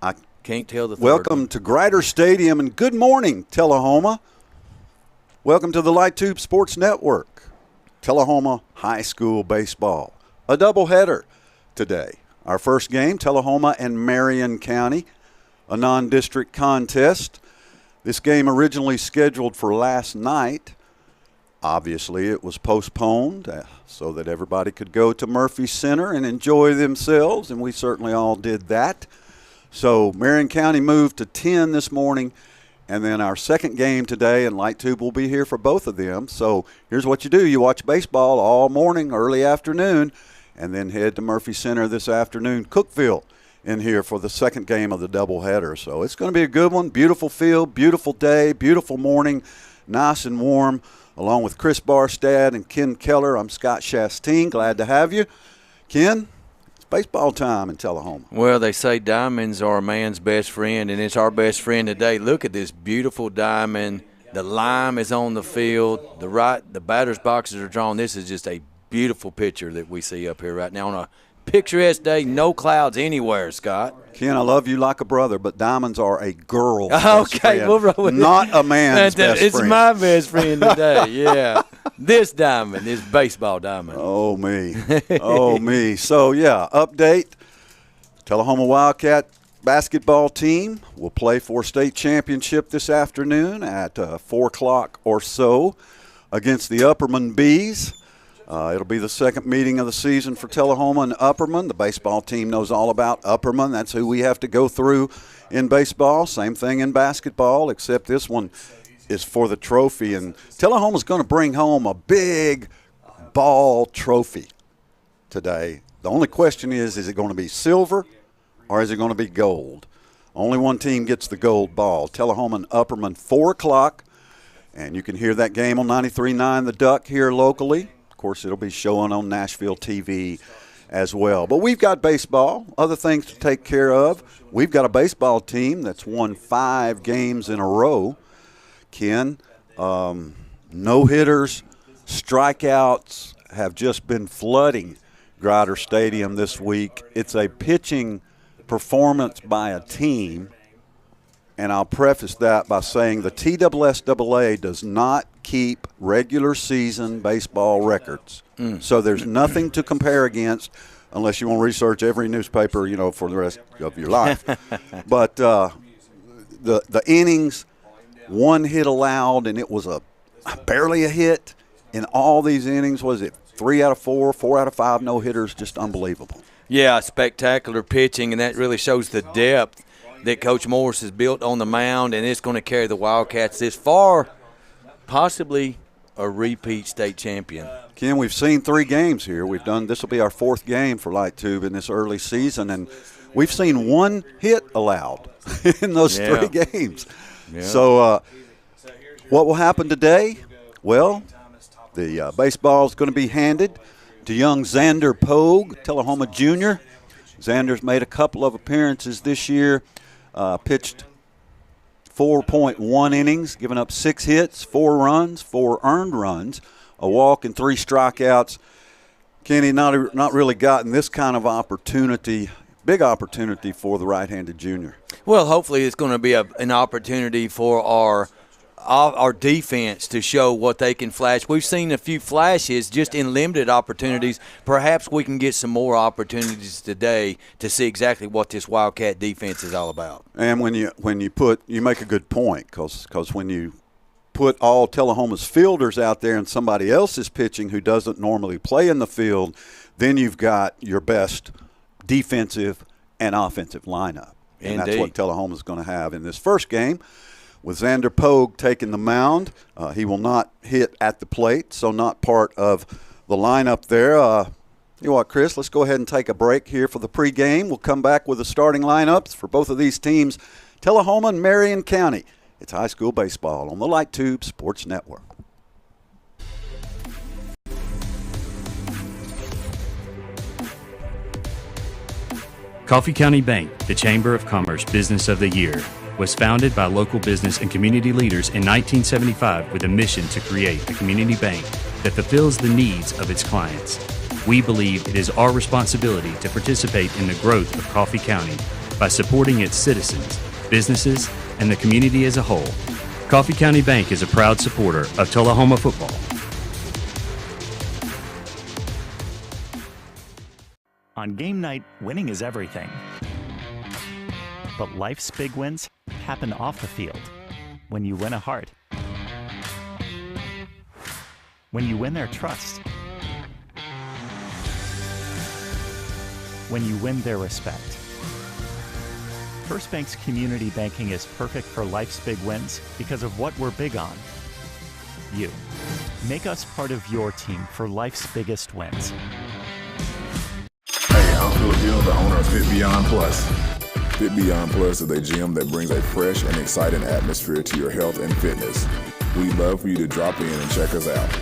I can't tell the third. Welcome to Grider Stadium and good morning, Tullahoma. Welcome to the Light Tube Sports Network. Tullahoma High School Baseball. A doubleheader today. Our first game, Tullahoma and Marion County, a non-district contest. This game originally scheduled for last night. Obviously, it was postponed so that everybody could go to Murphy Center and enjoy themselves, and we certainly all did that. So Marion County moved to 10 this morning, and then our second game today, and Light Tube will be here for both of them. So here's what you do. You watch baseball all morning, early afternoon, and then head to Murphy Center this afternoon. Cookeville in here for the second game of the doubleheader. So it's going to be a good one. Beautiful field, beautiful day, beautiful morning, nice and warm. Along with Chris Barstad and Ken Keller, I'm Scott Chastain. Glad to have you. Ken? Baseball time in Tullahoma. Well, they say diamonds are a man's best friend, and it's our best friend today. Look at this beautiful diamond. The lime is on the field. The batter's boxes are drawn. This is just a beautiful picture that we see up here right now on a picturesque day. No clouds anywhere, Scott. Ken, I love you like a brother, but diamonds are a girl's best friend, we'll roll with not a man's best it's friend. It's my best friend today, yeah. This diamond, this baseball diamond. Oh, me. Oh, me. So, yeah, update. Tullahoma Wildcat basketball team will play for state championship this afternoon at 4 o'clock or so against the Upperman Bees. It'll be the second meeting of the season for Tullahoma and Upperman. The baseball team knows all about Upperman. That's who we have to go through in baseball. Same thing in basketball, except this one is for the trophy. And Tullahoma's going to bring home a big ball trophy today. The only question is it going to be silver or is it going to be gold? Only one team gets the gold ball. Tullahoma and Upperman, 4 o'clock. And you can hear that game on 93.9 The Duck here locally. Of course, it'll be showing on Nashville TV as well. But we've got baseball, other things to take care of. We've got a baseball team that's won 5 games in a row. Ken, no-hitters, strikeouts have just been flooding Grider Stadium this week. It's a pitching performance by a team, and I'll preface that by saying the TSSAA does not keep regular season baseball records. So there's nothing to compare against unless you want to research every newspaper, for the rest of your life. But the innings, 1 hit allowed, and it was barely a hit in all these innings. Was it 3 out of 4, 4 out of 5 no-hitters? Just unbelievable. Yeah, spectacular pitching, and that really shows the depth that Coach Morris has built on the mound, and it's going to carry the Wildcats this far, possibly a repeat state champion. Ken, we've seen 3 games here. This will be our 4th game for Light Tube in this early season, and we've seen 1 hit allowed in those 3 games. Yeah. So what will happen today? Well, the baseball is going to be handed to young Xander Pogue, Tullahoma Jr. Xander's made a couple of appearances this year, pitched 4.1 innings, given up 6 hits, 4 runs, 4 earned runs, a walk and 3 strikeouts. Kenny, not really gotten this kind of opportunity, big opportunity for the right-handed junior. Well, hopefully it's going to be an opportunity for our defense to show what they can flash. We've seen a few flashes just in limited opportunities. Perhaps we can get some more opportunities today to see exactly what this Wildcat defense is all about. And when you make a good point, because when you put all Tullahoma's fielders out there and somebody else is pitching who doesn't normally play in the field, then you've got your best defensive and offensive lineup. And Indeed. That's what Tullahoma's going to have in this first game. With Xander Pogue taking the mound, he will not hit at the plate, so not part of the lineup there. You know what, Chris? Let's go ahead and take a break here for the pregame. We'll come back with the starting lineups for both of these teams, Tullahoma and Marion County. It's high school baseball on the Light Tube Sports Network. Coffee County Bank, the Chamber of Commerce Business of the Year, was founded by local business and community leaders in 1975 with a mission to create a community bank that fulfills the needs of its clients. We believe it is our responsibility to participate in the growth of Coffee County by supporting its citizens, businesses, and the community as a whole. Coffee County Bank is a proud supporter of Tullahoma football. On game night, winning is everything. But life's big wins happen off the field. When you win a heart. When you win their trust. When you win their respect. First Bank's community banking is perfect for life's big wins because of what we're big on. You. Make us part of your team for life's biggest wins. Hey, I'm Philip Hill, the owner of Fit Beyond Plus. Fit Beyond Plus is a gym that brings a fresh and exciting atmosphere to your health and fitness. We'd love for you to drop in and check us out.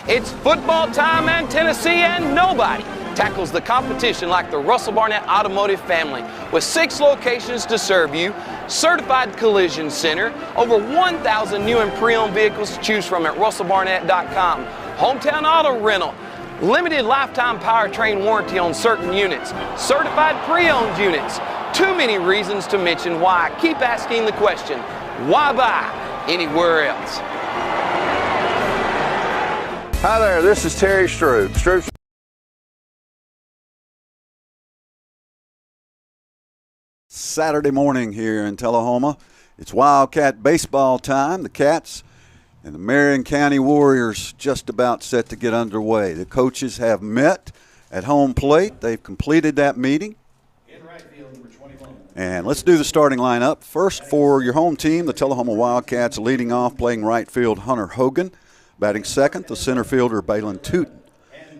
It's football time in Tennessee, and nobody tackles the competition like the Russell Barnett Automotive family. With 6 locations to serve you, certified collision center, over 1,000 new and pre-owned vehicles to choose from at russellbarnett.com, hometown auto rental, limited lifetime powertrain warranty on certain units, certified pre-owned units. Too many reasons to mention why. Keep asking the question, why buy anywhere else? Hi there, this is Terry Stroop. Stroop. Saturday morning here in Tullahoma. It's Wildcat baseball time. The Cats and the Marion County Warriors just about set to get underway. The coaches have met at home plate. They've completed that meeting. And let's do the starting lineup. First, for your home team, the Tullahoma Wildcats leading off, playing right field, Hunter Hogan. Batting second, the center fielder, Balin Tootin.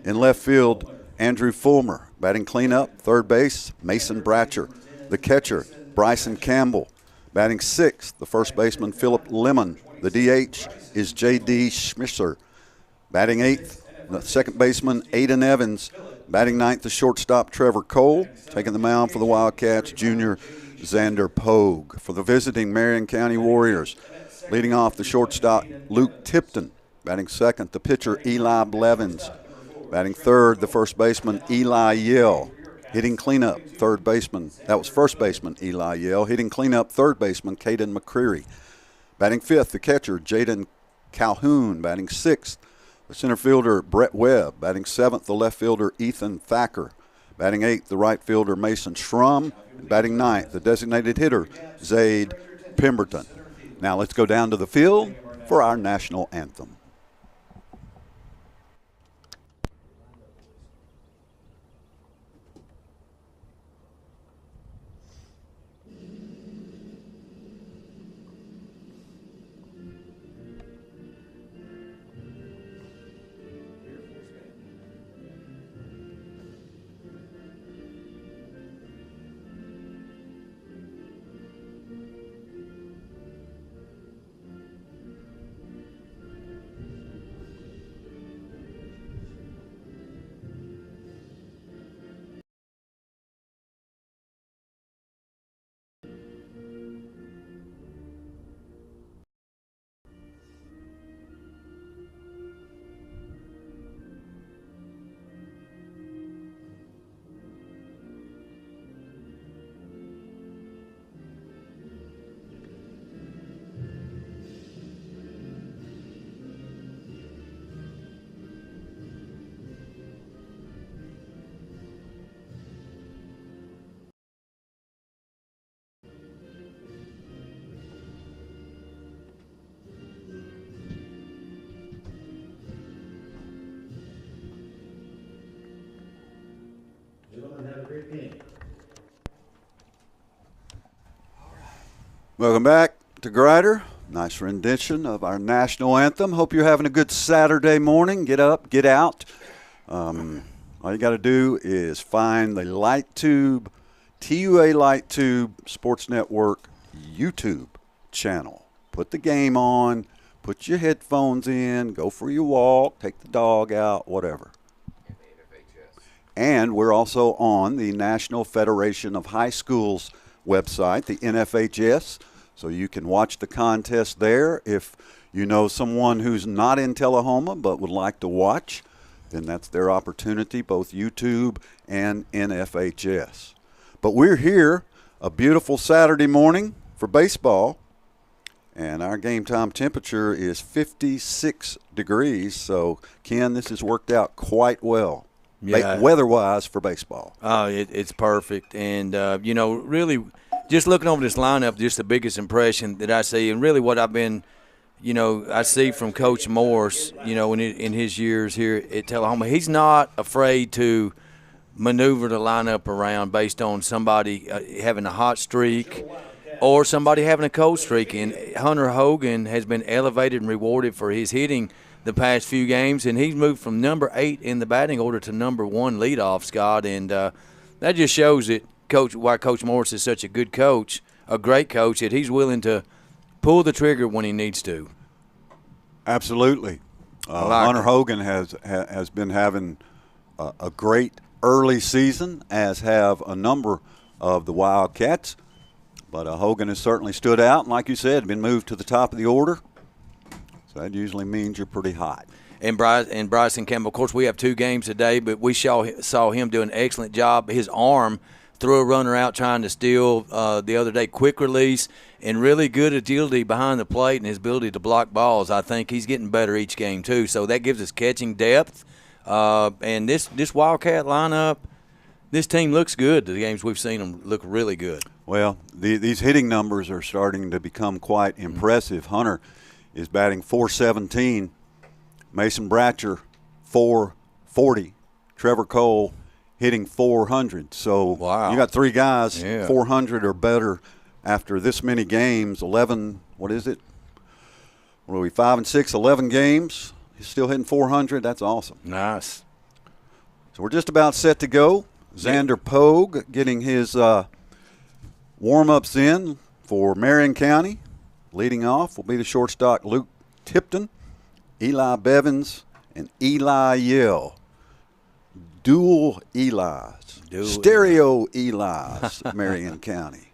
In left field, Andrew Fulmer. Batting cleanup, third base, Mason Bratcher. The catcher, Bryson Campbell. Batting sixth, the first baseman, Philip Lemon. The DH is J.D. Schmisser. Batting eighth, the second baseman, Aiden Evans. Batting ninth, the shortstop, Trevor Cole. Taking the mound for the Wildcats, junior Xander Pogue. For the visiting Marion County Warriors, leading off the shortstop, Luke Tipton. Batting second, the pitcher, Eli Blevins. Batting third, the first baseman, Eli Yell. Hitting cleanup, third baseman. That was first baseman, Eli Yell. Hitting cleanup, third baseman, Caden McCreary. Batting fifth, the catcher, Jaden Calhoun. Batting sixth, the center fielder, Brett Webb. Batting seventh, the left fielder, Ethan Thacker. Batting eighth, the right fielder, Mason Schrum. And batting ninth, the designated hitter, Zaid Pemberton. Now let's go down to the field for our national anthem. Welcome back to Grider. Nice rendition of our national anthem. Hope you're having a good Saturday morning. Get up, get out. All you got to do is find the Light Tube, TUA Light Tube Sports Network YouTube channel. Put the game on, put your headphones in, go for your walk, take the dog out, whatever. And we're also on the National Federation of High Schools website, the NFHS, so you can watch the contest there. If you know someone who's not in Tullahoma but would like to watch, then that's their opportunity, both YouTube and NFHS. But we're here a beautiful Saturday morning for baseball, and our game time temperature is 56 degrees. So, Ken, this has worked out quite well, weather-wise, for baseball. Oh, it's perfect. And, really – just looking over this lineup, just the biggest impression that I see, and really what I've been, I see from Coach Morse, in his years here at Tullahoma, he's not afraid to maneuver the lineup around based on somebody having a hot streak or somebody having a cold streak. And Hunter Hogan has been elevated and rewarded for his hitting the past few games, and he's moved from number 8 in the batting order to number 1 leadoff, Scott, and that just shows it. Why Coach Morris is such a good coach, a great coach, that he's willing to pull the trigger when he needs to. Absolutely. Hunter Hogan has been having a great early season, as have a number of the Wildcats. But Hogan has certainly stood out, and like you said, been moved to the top of the order. So that usually means you're pretty hot. And Bryson Campbell, of course, we have 2 games today, but we saw him do an excellent job. His arm threw a runner out trying to steal the other day, quick release, and really good agility behind the plate and his ability to block balls. I think he's getting better each game too. So that gives us catching depth. And this Wildcat lineup, this team looks good. The games we've seen them look really good. Well, these hitting numbers are starting to become quite impressive. Hunter is batting .417. Mason Bratcher, .440. Trevor Cole hitting .400. So wow. You got 3 guys, .400 or better after this many games. 11, what is it? What are we, 5 and 6, 11 games? He's still hitting .400. That's awesome. Nice. So we're just about set to go. Xander Pogue getting his warm-ups in for Marion County. Leading off will be the shortstop Luke Tipton, Eli Bevins, and Eli Yell. Dual Eli's. Stereo Eli's, Marion County.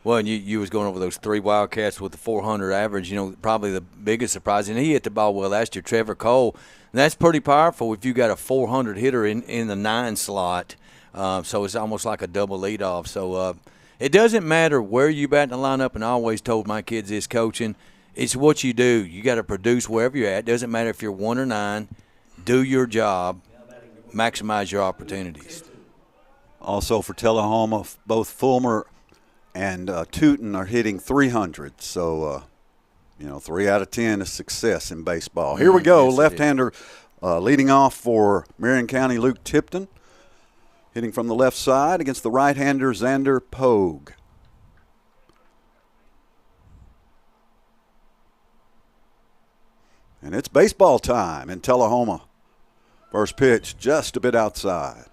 Well, and you was going over those 3 Wildcats with the .400 average. Probably the biggest surprise, and he hit the ball well last year, Trevor Cole. And that's pretty powerful if you got a .400 hitter in the 9 slot. So it's almost like a double leadoff. So it doesn't matter where you bat in the lineup, and I always told my kids this coaching, it's what you do. You got to produce wherever you're at. It doesn't matter if you're 1 or 9. Do your job. Maximize your opportunities. Also for Tullahoma, both Fulmer and Tootin are hitting .300. So, 3 out of 10 is success in baseball. Here we go. Yes, left-hander leading off for Marion County, Luke Tipton. Hitting from the left side against the right-hander, Xander Pogue. And it's baseball time in Tullahoma. First pitch just a bit outside.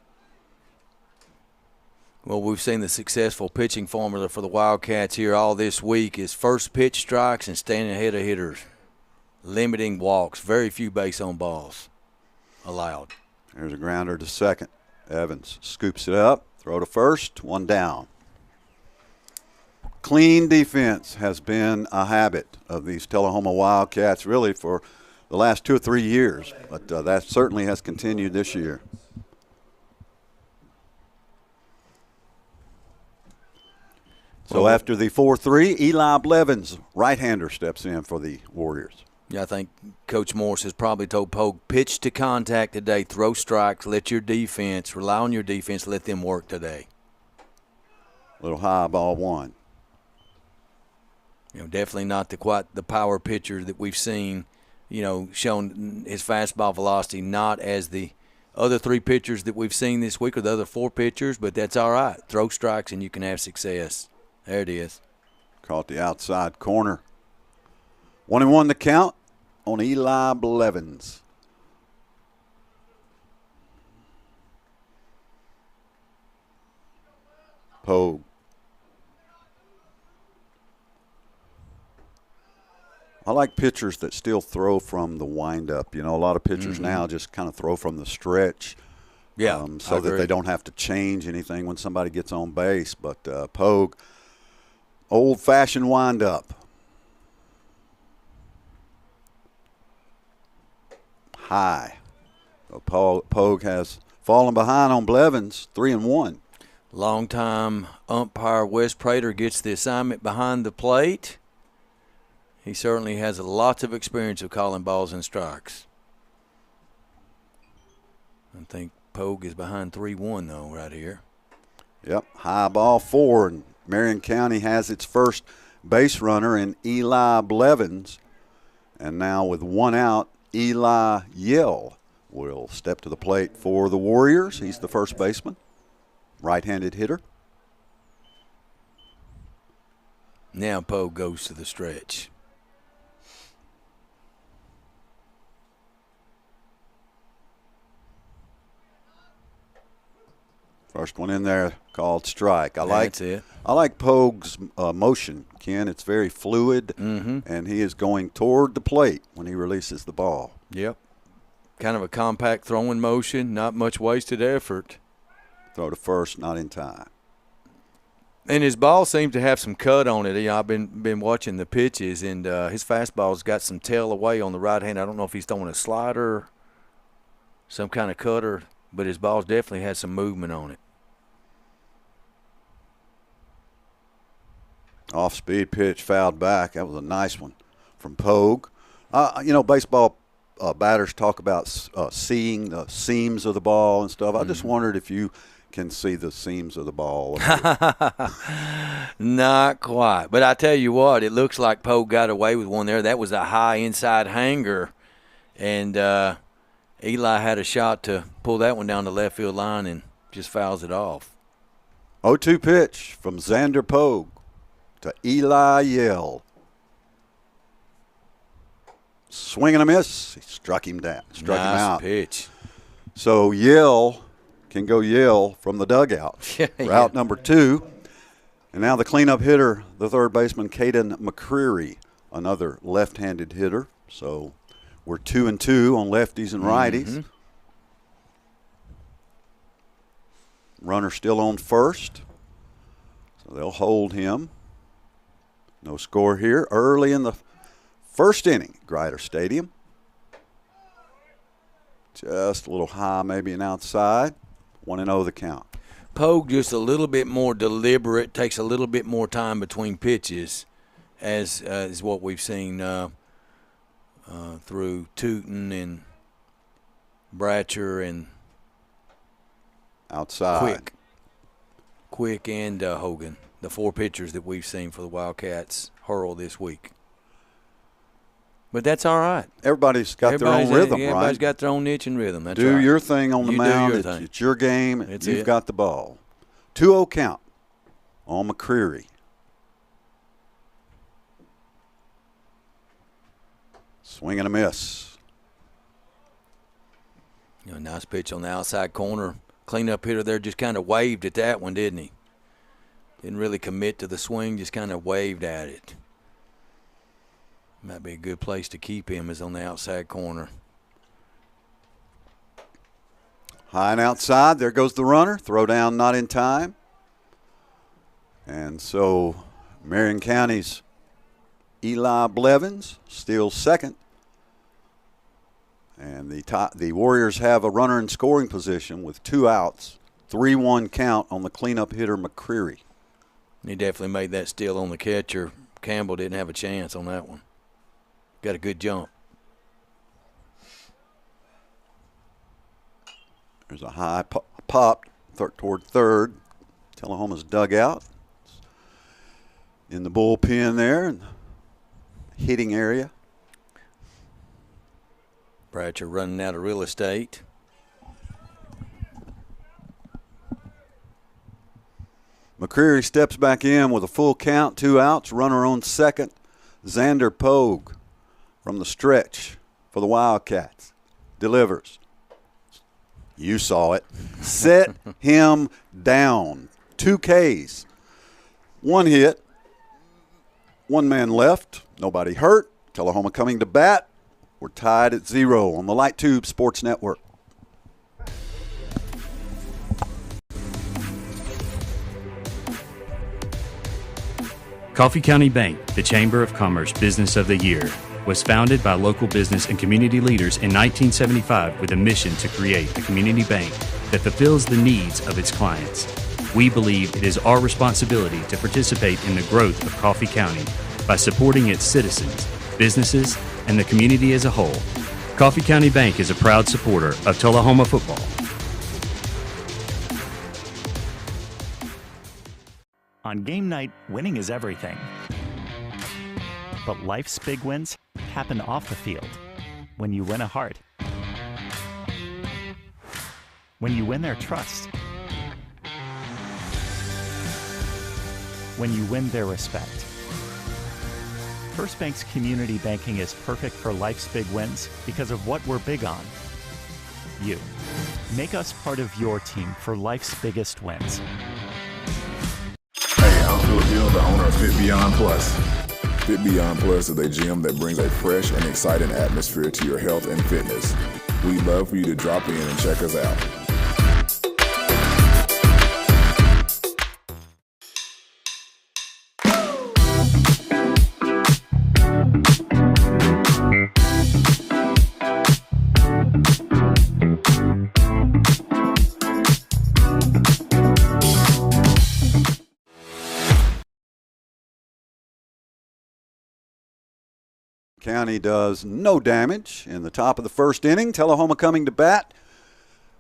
Well, we've seen the successful pitching formula for the Wildcats here all this week is first pitch strikes and staying ahead of hitters, limiting walks, very few base on balls allowed. There's a grounder to second. Evans scoops it up, throw to first, 1 down. Clean defense has been a habit of these Tullahoma Wildcats really for the last 2 or 3 years, but that certainly has continued this year. So after the 4-3, Eli Blevins, right-hander, steps in for the Warriors. Yeah, I think Coach Morris has probably told Pogue, pitch to contact today, throw strikes, let your defense, rely on your defense, let them work today. Little high ball 1. Definitely not quite the power pitcher that we've seen, shown his fastball velocity not as the other 3 pitchers that we've seen this week or the other 4 pitchers, but that's all right. Throw strikes and you can have success. There it is. Caught the outside corner. 1-1 the count on Eli Blevins. Pogue. I like pitchers that still throw from the windup. You know, a lot of pitchers now just kind of throw from the stretch. Yeah, so that they don't have to change anything when somebody gets on base. But Pogue, old-fashioned windup. High. So Pogue has fallen behind on Blevins, 3-1. Longtime umpire Wes Prater gets the assignment behind the plate. He certainly has lots of experience of calling balls and strikes. I think Pogue is behind 3-1, though, right here. Yep, high ball 4, and Marion County has its first base runner in Eli Blevins. And now with 1 out, Eli Yell will step to the plate for the Warriors. He's the first baseman, right-handed hitter. Now Pogue goes to the stretch. First one in there called strike. That's it. I like Pogue's motion, Ken. It's very fluid, and he is going toward the plate when he releases the ball. Yep. Kind of a compact throwing motion, not much wasted effort. Throw to first, not in time. And his ball seems to have some cut on it. You know, I've been watching the pitches, and his fastball's got some tail away on the right hand. I don't know if he's throwing a slider, some kind of cutter, but his ball's definitely had some movement on it. Off-speed pitch, fouled back. That was a nice one from Pogue. You know, baseball batters talk about seeing the seams of the ball and stuff. I just wondered if you can see the seams of the ball. Not quite. But I tell you what, it looks like Pogue got away with one there. That was a high inside hanger, and Eli had a shot to pull that one down the left field line and just fouls it off. 0-2 pitch from Xander Pogue to Eli Yell. Swing and a miss. He struck him down. Struck him out. Nice pitch. So Yell can go Yell from the dugout. Route number 2. And now the cleanup hitter, the third baseman, Caden McCreary, another left-handed hitter. So we're 2-2 on lefties and righties. Runner still on first. So they'll hold him. No score here. Early in the first inning, Grider Stadium. Just a little high, maybe an outside. 1-0 the count. Pogue just a little bit more deliberate, takes a little bit more time between pitches, as is what we've seen through Tootin and Bratcher and outside. Quick and Hogan, the 4 pitchers that we've seen for the Wildcats hurl this week. But that's all right. Everybody's got their own rhythm, right? Everybody's got their own niche and rhythm. That's do right. your thing on the mound. It's your game. You've got the ball. 2-0 count on McCreary. Swing and a miss. Nice pitch on the outside corner. Cleanup hitter there just kind of waved at that one, didn't he? Didn't really commit to the swing, just kind of waved at it. Might be a good place to keep him is on the outside corner. High and outside. There goes the runner. Throw down not in time. And so Marion County's Eli Blevins steals second. And the Warriors have a runner in scoring position with 2 outs. 3-1 count on the cleanup hitter McCreary. He definitely made that steal on the catcher. Campbell didn't have a chance on that one. Got a good jump. There's a high pop toward third. Tullahoma's dugout. In the bullpen there, in the hitting area. Bratcher running out of real estate. McCreary steps back in with a full count, 2 outs, runner on second. Xander Pogue from the stretch for the Wildcats. Delivers. You saw it. Set him down. 2 Ks. 1 hit. 1 man left. Nobody hurt. Tullahoma coming to bat. We're tied at 0 on the Light Tube Sports Network. Coffee County Bank, the Chamber of Commerce Business of the Year, was founded by local business and community leaders in 1975 with a mission to create a community bank that fulfills the needs of its clients. We believe it is our responsibility to participate in the growth of Coffee County by supporting its citizens, businesses, and the community as a whole. Coffee County Bank is a proud supporter of Tullahoma football. On game night, winning is everything. But life's big wins happen off the field when you win a heart, when you win their trust, when you win their respect. First Bank's community banking is perfect for life's big wins because of what we're big on. You. Make us part of your team for life's biggest wins. Hey, I'm Phil Gill, the owner of Fit Beyond Plus. Fit Beyond Plus is a gym that brings a fresh and exciting atmosphere to your health and fitness. We'd love for you to drop in and check us out. County does no damage in the top of the first inning. Tullahoma coming to bat.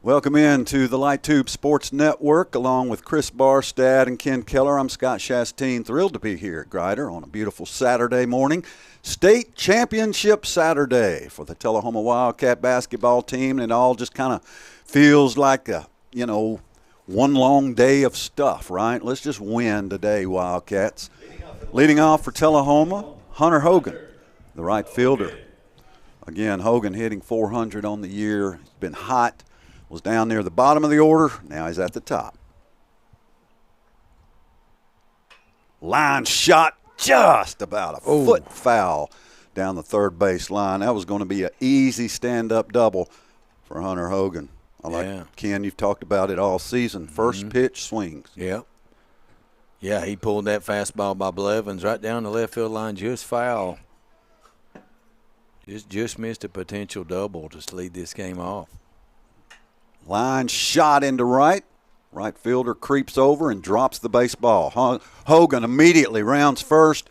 Welcome in to the Light Tube Sports Network along with Chris Barstad and Ken Keller. I'm Scott Chastain, thrilled to be here at Grider on a beautiful Saturday morning. State Championship Saturday for the Tullahoma Wildcat basketball team. And it all just kind of feels like one long day of stuff, right? Let's just win today, Wildcats. Leading off for Tullahoma, Hunter Hogan, the right fielder. Again, Hogan hitting .400 on the year. He's been hot. Was down near the bottom of the order. Now he's at the top. Line shot just about a foot foul down the third base line. That was going to be an easy stand-up double for Hunter Hogan. Ken, you've talked about it all season. First pitch swings. Yep. Yeah, he pulled that fastball by Blevins right down the left field line, just foul. Just missed a potential double to lead this game off. Line shot into right. Right fielder creeps over and drops the baseball. Hogan immediately rounds first.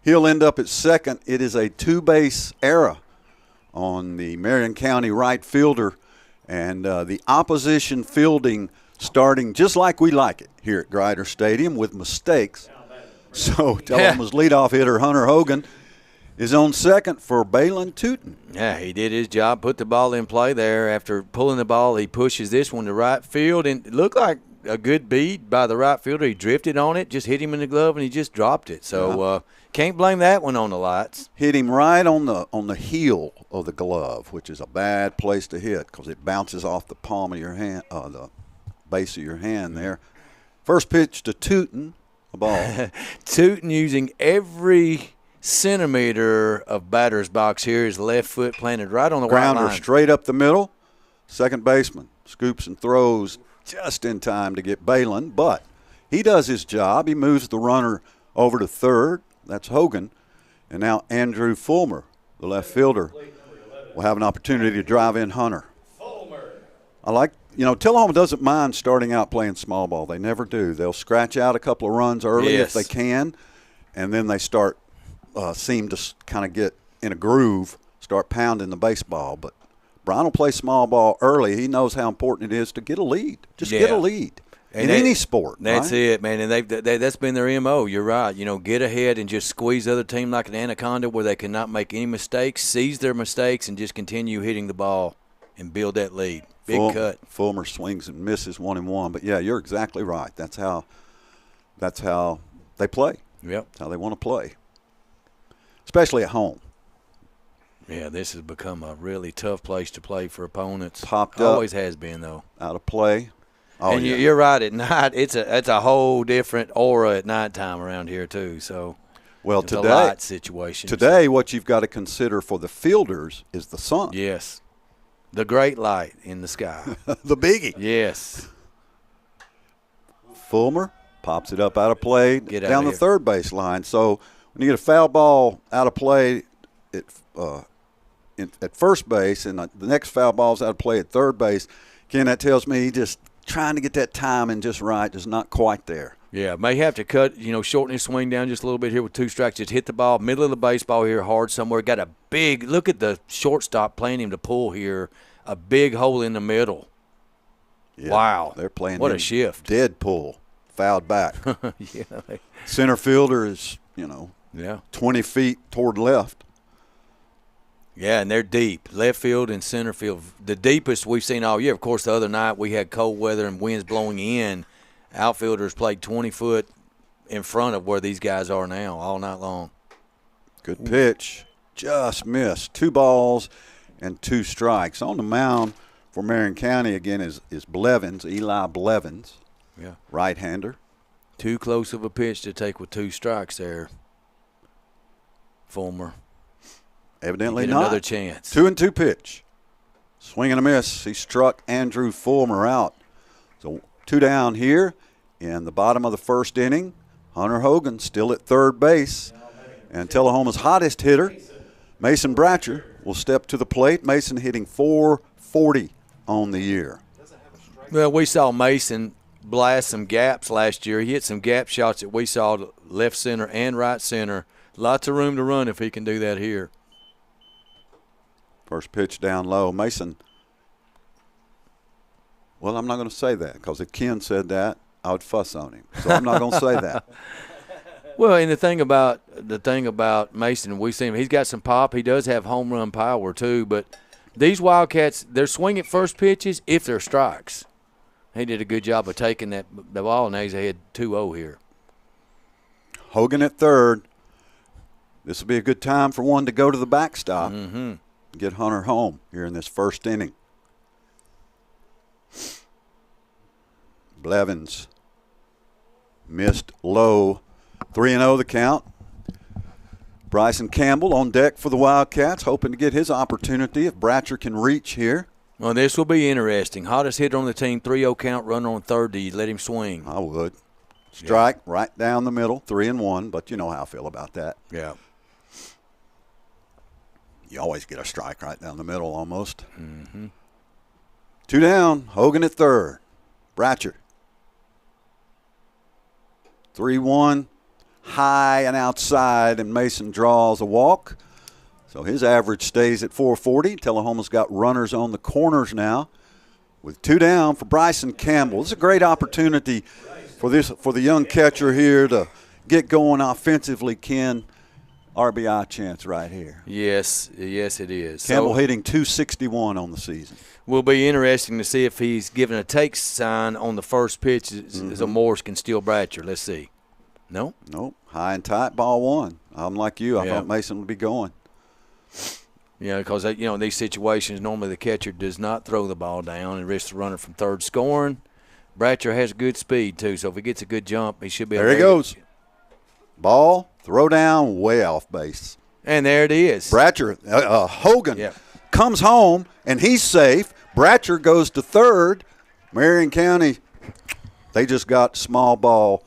He'll end up at second. It is a 2-base error on the Marion County right fielder. And the opposition fielding starting just like we like it here at Grider Stadium with mistakes. So Tullahoma's leadoff hitter, Hunter Hogan, is on second for Balin Tootin. Yeah, he did his job, put the ball in play there. After pulling the ball, he pushes this one to right field, and it looked like a good beat by the right fielder. He drifted on it, just hit him in the glove, and he just dropped it. So can't blame that one on the lights. Hit him right on the heel of the glove, which is a bad place to hit because it bounces off the palm of your hand, the base of your hand there. First pitch to Tootin, a ball. Tootin using every centimeter of batter's box here. His left foot planted right on the white line. Grounder straight up the middle. Second baseman scoops and throws just in time to get Balin, but he does his job. He moves the runner over to third. That's Hogan. And now Andrew Fulmer, the left fielder, will have an opportunity to drive in Hunter. I like, Tullahoma doesn't mind starting out playing small ball. They never do. They'll scratch out a couple of runs early if they can, and then they seem to kind of get in a groove, start pounding the baseball. But Brian will play small ball early. He knows how important it is to get a lead. Get a lead in any sport. That's right? it, man. And that's been their MO. You're right. Get ahead and just squeeze the other team like an anaconda where they cannot make any mistakes, seize their mistakes, and just continue hitting the ball and build that lead. Big cut. Fulmer swings and misses 1-1. But, yeah, you're exactly right. That's how That's how they play. Yep. That's how they want to play, especially at home. Yeah, this has become a really tough place to play for opponents. Popped up. Always has been, though. Out of play. Oh, and yeah. you're right. At night, it's a whole different aura at nighttime around here too. So, well, it's today, a light situation. Today, what you've got to consider for the fielders is the sun. Yes, the great light in the sky. The biggie. Yes. Fulmer pops it up out of play Get out down of the here. third base line. So when you get a foul ball out of play at first base and the next foul ball's out of play at third base, again, that tells me just trying to get that timing just right, just not quite there. Yeah, may have to cut, shorten his swing down just a little bit here with 2 strikes. Just hit the ball, middle of the baseball here hard somewhere. Got a big, look at the shortstop playing him to pull here, a big hole in the middle. Yeah, wow. They're playing what him a shift. Dead pull, fouled back. Yeah. Center fielder is, 20 feet toward left. Yeah, and they're deep, left field and center field. The deepest we've seen all year. Of course, the other night we had cold weather and winds blowing in. Outfielders played 20 foot in front of where these guys are now all night long. Good pitch. Just missed. 2 balls and 2 strikes. On the mound for Marion County again is Blevins, Eli Blevins, Yeah. right-hander. Too close of a pitch to take with 2 strikes there. Fulmer. Evidently Get not. another chance. 2-2 pitch. Swing and a miss. He struck Andrew Fulmer out. So 2 down here in the bottom of the first inning. Hunter Hogan still at third base. And Tullahoma's hottest hitter, Mason Bratcher, will step to the plate. Mason hitting .440 on the year. Well, we saw Mason blast some gaps last year. He hit some gap shots that we saw to left center and right center. Lots of room to run if he can do that here. First pitch down low. Mason, well, I'm not going to say that because if Ken said that, I would fuss on him. So I'm not going to say that. Well, and the thing about Mason, we've seen him. He's got some pop. He does have home run power too. But these Wildcats, they're swinging first pitches if they're strikes. He did a good job of taking the ball, and now he's ahead 2-0 here. Hogan at third. This will be a good time for one to go to the backstop. Mm-hmm. Get Hunter home here in this first inning. Blevins missed low. 3-0 the count. Bryson Campbell on deck for the Wildcats, hoping to get his opportunity if Bratcher can reach here. Well, this will be interesting. Hottest hitter on the team, 3-0 count, runner on third. Do you let him swing? I would. Strike right down the middle, 3-1, but you know how I feel about that. Yeah. You always get a strike right down the middle almost. Mm-hmm. 2 down, Hogan at third. Bratcher. 3-1, high and outside, and Mason draws a walk. So his average stays at .440. Tullahoma's got runners on the corners now with 2 down for Bryson Campbell. This is a great opportunity for the young catcher here to get going offensively, Ken. RBI chance right here. Yes, it is. Campbell hitting .261 on the season. Will be interesting to see if he's given a take sign on the first pitch so Morris can steal Bratcher. Let's see. No? Nope. High and tight, ball 1. I'm like you. I thought Mason would be going. Yeah, because in these situations, normally the catcher does not throw the ball down and risks the runner from third scoring. Bratcher has good speed, too, so if he gets a good jump, he should be able to. There he goes. Ball, throw down, way off base. And there it is. Bratcher, Hogan comes home, and he's safe. Bratcher goes to third. Marion County, they just got small ball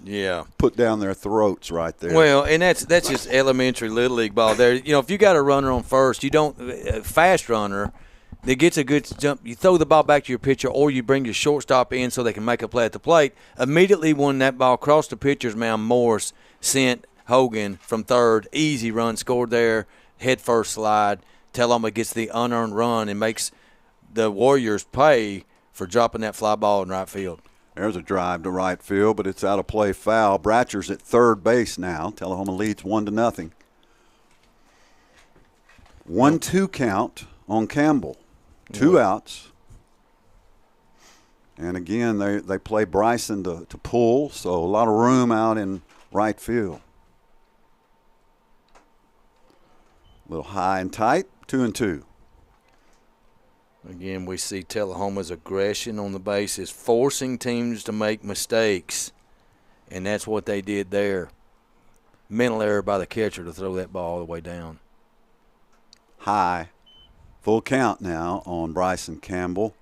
put down their throats right there. Well, and that's just elementary Little League ball there. If you got a runner on first, you don't – fast runner that gets a good jump, you throw the ball back to your pitcher or you bring your shortstop in so they can make a play at the plate. Immediately when that ball crossed the pitcher's mound, Morris sent Hogan from third. Easy run scored there, head first slide. Tullahoma gets the unearned run and makes the Warriors pay for dropping that fly ball in right field. There's a drive to right field, but it's out of play foul. Bratcher's at third base now. Tullahoma leads 1-0. 1-2 count on Campbell. 2 outs. And again, they play Bryson to pull, so a lot of room out in right field. A little high and tight, 2-2. Again, we see Tullahoma's aggression on the bases, forcing teams to make mistakes, and that's what they did there. Mental error by the catcher to throw that ball all the way down. High. Full count now on Bryson Campbell.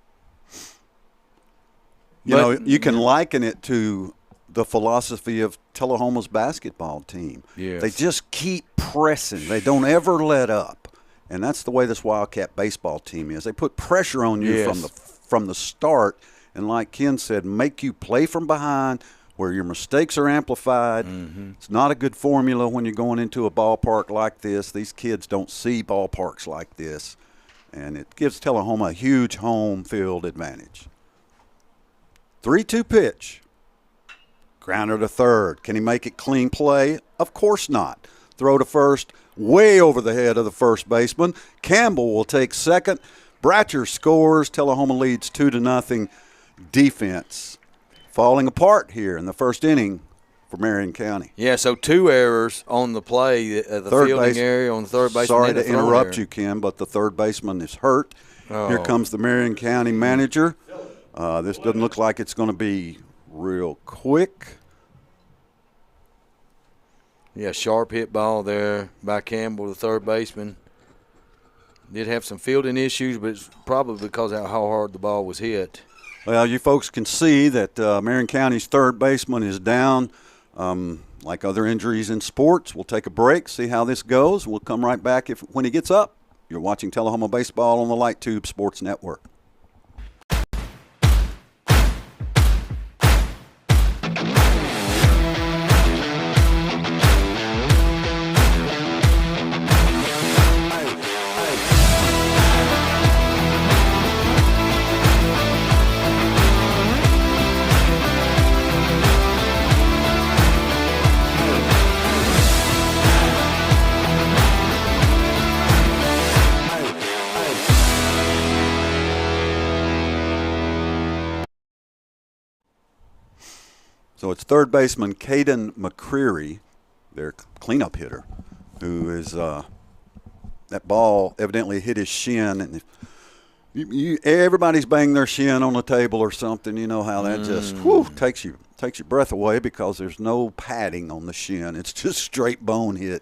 You can liken it to the philosophy of Tullahoma's basketball team. Yes. They just keep pressing. They don't ever let up. And that's the way this Wildcat baseball team is. They put pressure on you from the start, and like Ken said, make you play from behind where your mistakes are amplified. Mm-hmm. It's not a good formula when you're going into a ballpark like this. These kids don't see ballparks like this, and it gives Tullahoma a huge home field advantage. 3-2 pitch. Grounder to third. Can he make it clean play? Of course not. Throw to first, way over the head of the first baseman. Campbell will take second. Bratcher scores. Tullahoma leads 2-0. Defense falling apart here in the first inning for Marion County. Yeah, so 2 errors on the play, the fielding area on the third baseman. Sorry to interrupt you, Ken, but the third baseman is hurt. Oh. Here comes the Marion County manager. This doesn't look like it's going to be real quick. Yeah, sharp hit ball there by Campbell, the third baseman. Did have some fielding issues, but it's probably because of how hard the ball was hit. Well, you folks can see that Marion County's third baseman is down. Like other injuries in sports, we'll take a break, see how this goes. We'll come right back when he gets up. You're watching Tullahoma Baseball on the Light Tube Sports Network. So it's third baseman Caden McCreary, their cleanup hitter, who is that ball evidently hit his shin, and everybody's banging their shin on the table or something. You know how that just takes your breath away because there's no padding on the shin. It's just straight bone hit,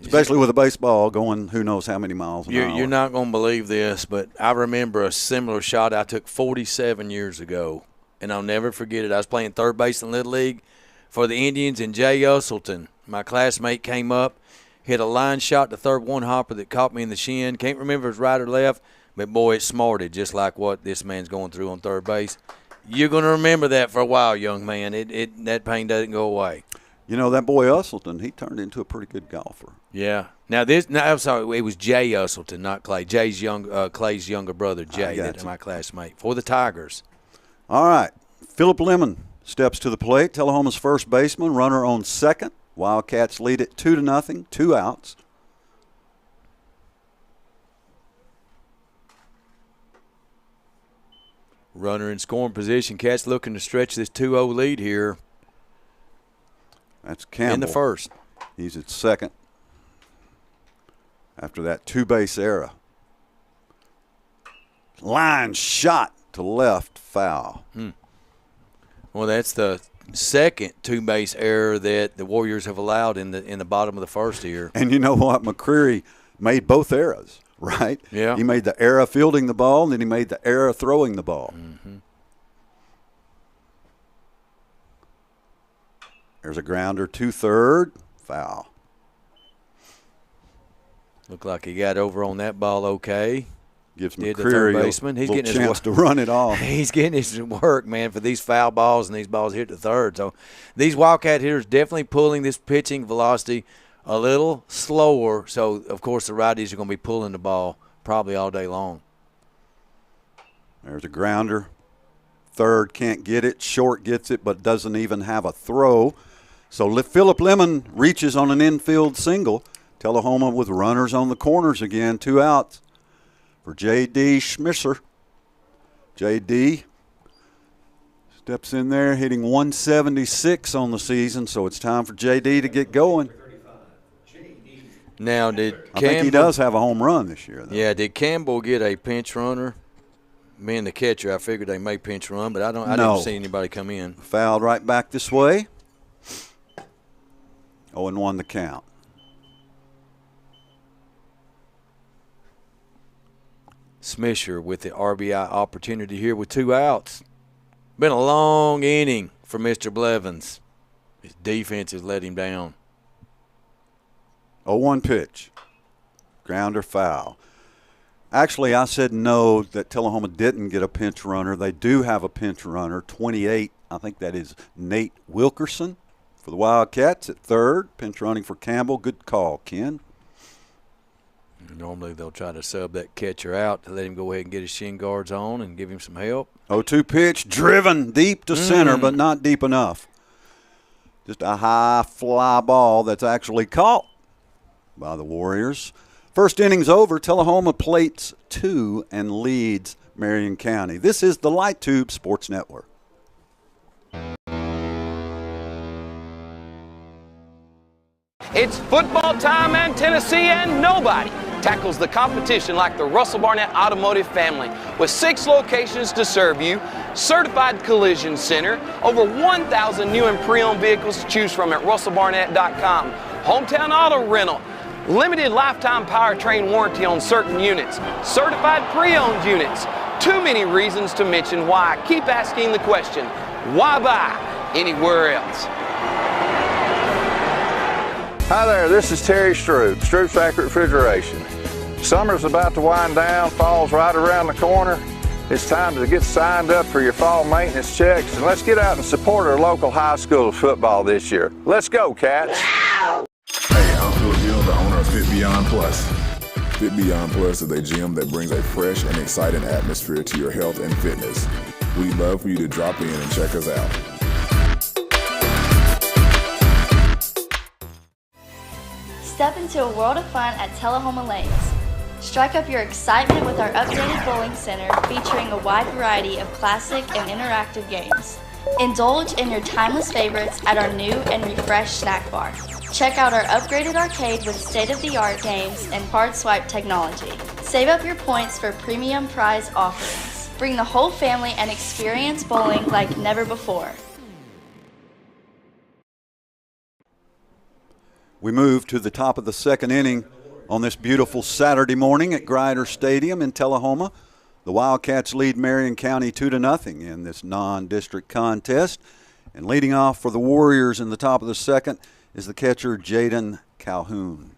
especially with a baseball going who knows how many miles an hour. You're not going to believe this, but I remember a similar shot I took 47 years ago. And I'll never forget it. I was playing third base in Little League for the Indians, and Jay Usselton, my classmate, came up, hit a line shot to third one-hopper that caught me in the shin. Can't remember if it was right or left, but, boy, it smarted just like what this man's going through on third base. You're going to remember that for a while, young man. That pain doesn't go away. You know, that boy Usselton, he turned into a pretty good golfer. Yeah. I'm sorry, it was Jay Usselton, not Clay. Clay's younger brother, Jay, that's my classmate, for the Tigers. All right, Philip Lemon steps to the plate. Tullahoma's first baseman, runner on second. Wildcats lead it 2-0, 2 outs. Runner in scoring position. Cats looking to stretch this 2-0 lead here. That's Campbell. In the first. He's at second after that 2-base era. Line shot to left, foul. Well, that's the second 2-base error that the Warriors have allowed in the bottom of the first here. And you know what? McCreary made both errors, right? Yeah. He made the error fielding the ball, and then he made the error throwing the ball. Mm-hmm. There's a grounder to third, foul. Looked like he got over on that ball okay. Gives Did the third McCreary baseman. He's a getting chance to run it off. He's getting his work, man, for these foul balls and these balls hit to third. So these Wildcat hitters definitely pulling this pitching velocity a little slower. So, of course, the righties are going to be pulling the ball probably all day long. There's a grounder. Third can't get it. Short gets it but doesn't even have a throw. So Philip Lemon reaches on an infield single. Tullahoma with runners on the corners again, 2 outs. For J.D. Schmisser. J.D. Steps in there, hitting 176 on the season, so it's time for JD to get going. Now, did I think he does have a home run this year, though. Yeah, did Campbell get a pinch runner? Being the catcher, I figured they may pinch run, but I didn't see anybody come in. Fouled right back this way. 0-1 the count. Smisher with the RBI opportunity here with 2 outs. Been a long inning for Mr. Blevins. His defense has let him down. 0-1 pitch. Grounder foul. Actually, I said no, that Tullahoma didn't get a pinch runner. They do have a pinch runner, 28. I think that is Nate Wilkerson for the Wildcats at third. Pinch running for Campbell. Good call, Ken. Normally they'll try to sub that catcher out to let him go ahead and get his shin guards on and give him some help. 0-2 pitch, driven deep to center, but not deep enough. Just a high fly ball that's actually caught by the Warriors. First inning's over. Tullahoma plates 2 and leads Marion County. This is the Light Tube Sports Network. It's football time, and Tennessee and nobody tackles the competition like the Russell Barnett Automotive family. With 6 locations to serve you, certified collision center, over 1,000 new and pre-owned vehicles to choose from at russellbarnett.com, hometown auto rental, limited lifetime powertrain warranty on certain units, certified pre-owned units. Too many reasons to mention why I keep asking the question, why buy anywhere else? Hi there, this is Terry Stroop, Stroop's Accurate Refrigeration. Summer's about to wind down, fall's right around the corner. It's time to get signed up for your fall maintenance checks, and let's get out and support our local high school football this year. Let's go, Cats! Hey, I'm Phil Gill, the owner of Fit Beyond Plus. Fit Beyond Plus is a gym that brings a fresh and exciting atmosphere to your health and fitness. We'd love for you to drop in and check us out. Step into a world of fun at Tullahoma Lanes. Strike up your excitement with our updated bowling center featuring a wide variety of classic and interactive games. Indulge in your timeless favorites at our new and refreshed snack bar. Check out our upgraded arcade with state-of-the-art games and card swipe technology. Save up your points for premium prize offerings. Bring the whole family and experience bowling like never before. We move to the top of the second inning on this beautiful Saturday morning at Grider Stadium in Tullahoma. The Wildcats lead Marion County 2-0 in this non-district contest. And leading off for the Warriors in the top of the second is the catcher Jaden Calhoun.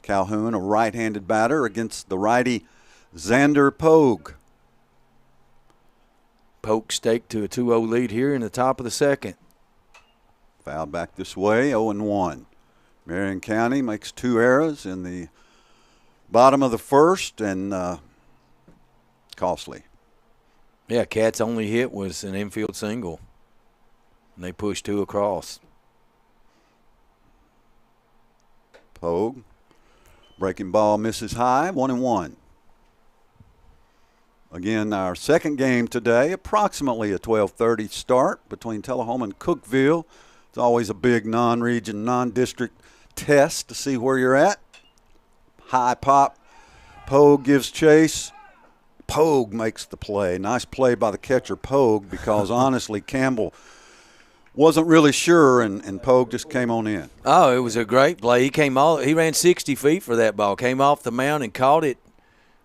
Calhoun, a right-handed batter against the righty Xander Pogue. Polk staked to a 2-0 lead here in the top of the second. Foul back this way, 0-1. Marion County makes 2 errors in the bottom of the first, and costly. Yeah, Cat's only hit was an infield single. And they pushed 2 across. Pogue. Breaking ball misses high, 1-1. Again, our second game today, approximately a 12:30 start between Tullahoma and Cookeville. It's always a big non-region, non-district test to see where you're at. High pop. Pogue gives chase. Pogue makes the play. Nice play by the catcher, Pogue, because honestly, Campbell wasn't really sure, and Pogue just came on in. Oh, it was a great play. He ran 60 feet for that ball. Came off the mound and caught it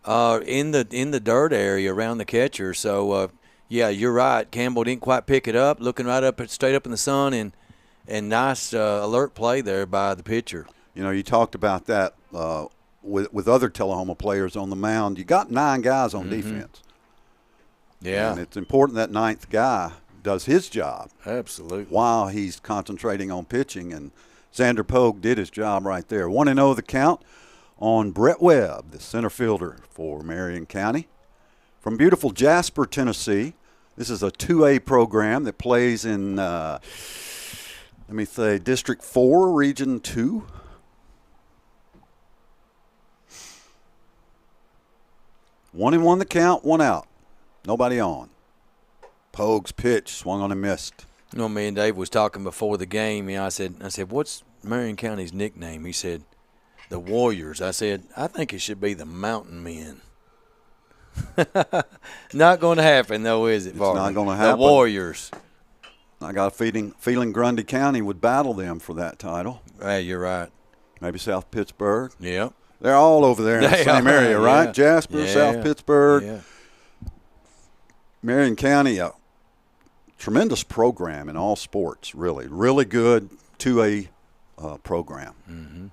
in the dirt area around the catcher. So yeah, you're right. Campbell didn't quite pick it up. Looking right up, straight up in the sun, and nice alert play there by the pitcher. You know, you talked about that with other Tullahoma players on the mound. You got 9 guys on defense. Yeah, and it's important that 9th guy does his job. Absolutely. While he's concentrating on pitching, and Xander Pogue did his job right there. 1-0 the count on Brett Webb, the center fielder for Marion County. From beautiful Jasper, Tennessee. This is a 2A program that plays in, District 4, Region 2. One the count, 1 out. Nobody on. Pogue's pitch swung on and missed. You know, me and Dave was talking before the game. I said, what's Marion County's nickname? He said, the Warriors. I said, I think it should be the Mountain Men. Not going to happen, though, is it, Varley? It's not going to happen. The Warriors. I got a feeling Grundy County would battle them for that title. Hey, you're right. Maybe South Pittsburgh. Yep. They're all over there in the same area, right? Yeah. Jasper, South Pittsburgh. Yeah. Marion County, a tremendous program in all sports, really. Really good 2A program. Mm-hmm.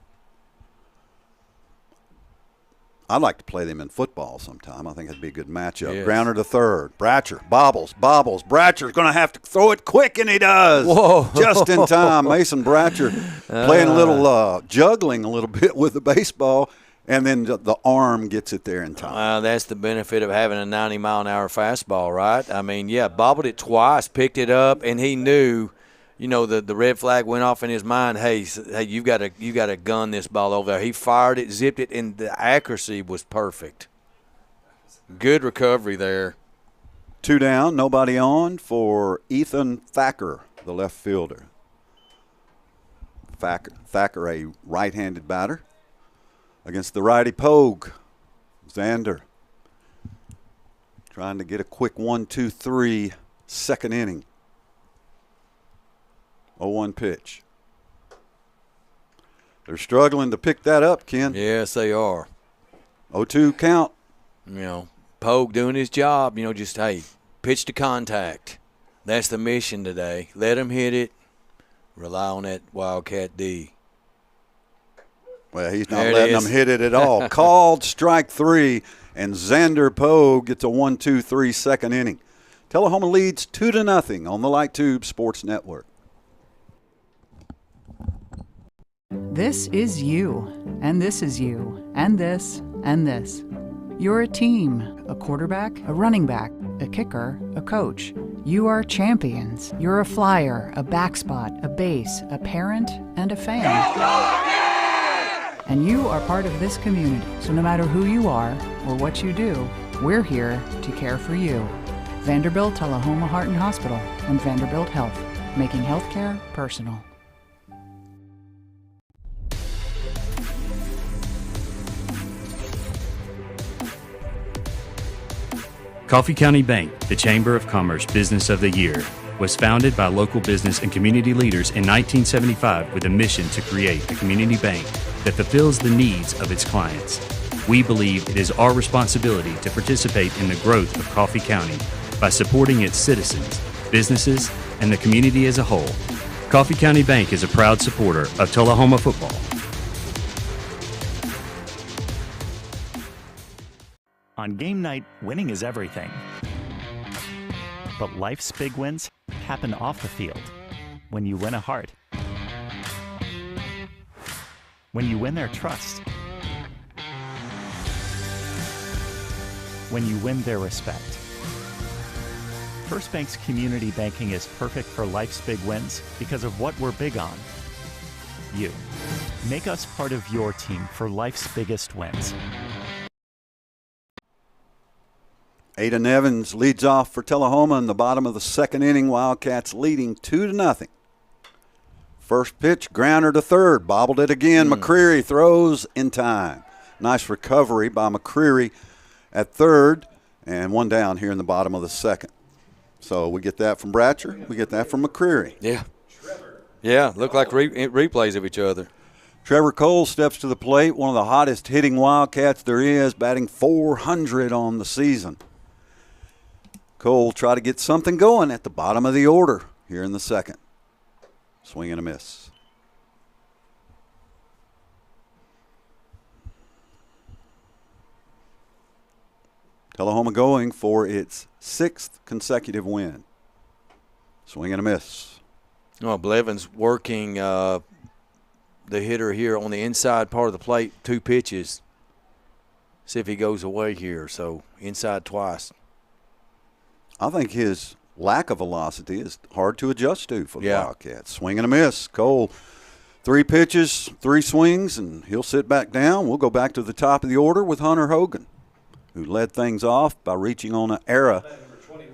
I'd like to play them in football sometime. I think it'd be a good matchup. Yes. Grounder to third. Bratcher bobbles. Bratcher's going to have to throw it quick, and he does. Whoa. Just in time. Mason Bratcher playing a little juggling a little bit with the baseball, and then the arm gets it there in time. That's the benefit of having a 90-mile-an-hour fastball, right? I mean, yeah, bobbled it twice, picked it up, and he knew, you know, the red flag went off in his mind. Hey, you got to gun this ball over there. He fired it, zipped it, and the accuracy was perfect. Good recovery there. 2 down, nobody on for Ethan Thacker, the left fielder. Thacker, a right-handed batter. Against the righty Pogue, Xander trying to get a quick 1-2-3 second inning. 0-1 pitch. They're struggling to pick that up, Ken. Yes, they are. 0-2 count. You know, Pogue doing his job, you know, just, hey, pitch to contact. That's the mission today. Let him hit it. Rely on that Wildcat D. Well, he's not letting them hit it at all. Called strike 3, and Xander Pogue gets a 1-2-3 second inning. Tullahoma leads 2-0 on the Light Tube Sports Network. This is you, and this is you, and this, and this. You're a team, a quarterback, a running back, a kicker, a coach. You are champions. You're a flyer, a back spot, a base, a parent, and a fan. And you are part of this community, so no matter who you are or what you do, we're here to care for you. Vanderbilt Tullahoma Heart and Hospital and Vanderbilt Health, making healthcare personal. Coffee County Bank, the Chamber of Commerce Business of the Year, was founded by local business and community leaders in 1975 with a mission to create a community bank that fulfills the needs of its clients. We believe it is our responsibility to participate in the growth of Coffee County by supporting its citizens, businesses, and the community as a whole. Coffee County Bank is a proud supporter of Tullahoma football. On game night, winning is everything. But life's big wins happen off the field when you win a heart. When you win their trust. When you win their respect. First Bank's community banking is perfect for life's big wins because of what we're big on. You. Make us part of your team for life's biggest wins. Aiden Evans leads off for Tullahoma in the bottom of the second inning. Wildcats leading 2-0. First pitch, grounder to third. Bobbled it again. McCreary throws in time. Nice recovery by McCreary at third. And 1 down here in the bottom of the second. So we get that from Bratcher. We get that from McCreary. Yeah. Yeah, look like replays of each other. Trevor Cole steps to the plate. One of the hottest hitting Wildcats there is, batting .400 on the season. Cole try to get something going at the bottom of the order here in the second. Swing and a miss. Tullahoma going for its 6th consecutive win. Swing and a miss. Oh, Blevins working the hitter here on the inside part of the plate, 2 pitches. See if he goes away here. So inside twice. I think his lack of velocity is hard to adjust to for the Wildcats. Swing and a miss. Cole, 3 pitches, 3 swings, and he'll sit back down. We'll go back to the top of the order with Hunter Hogan, who led things off by reaching on an error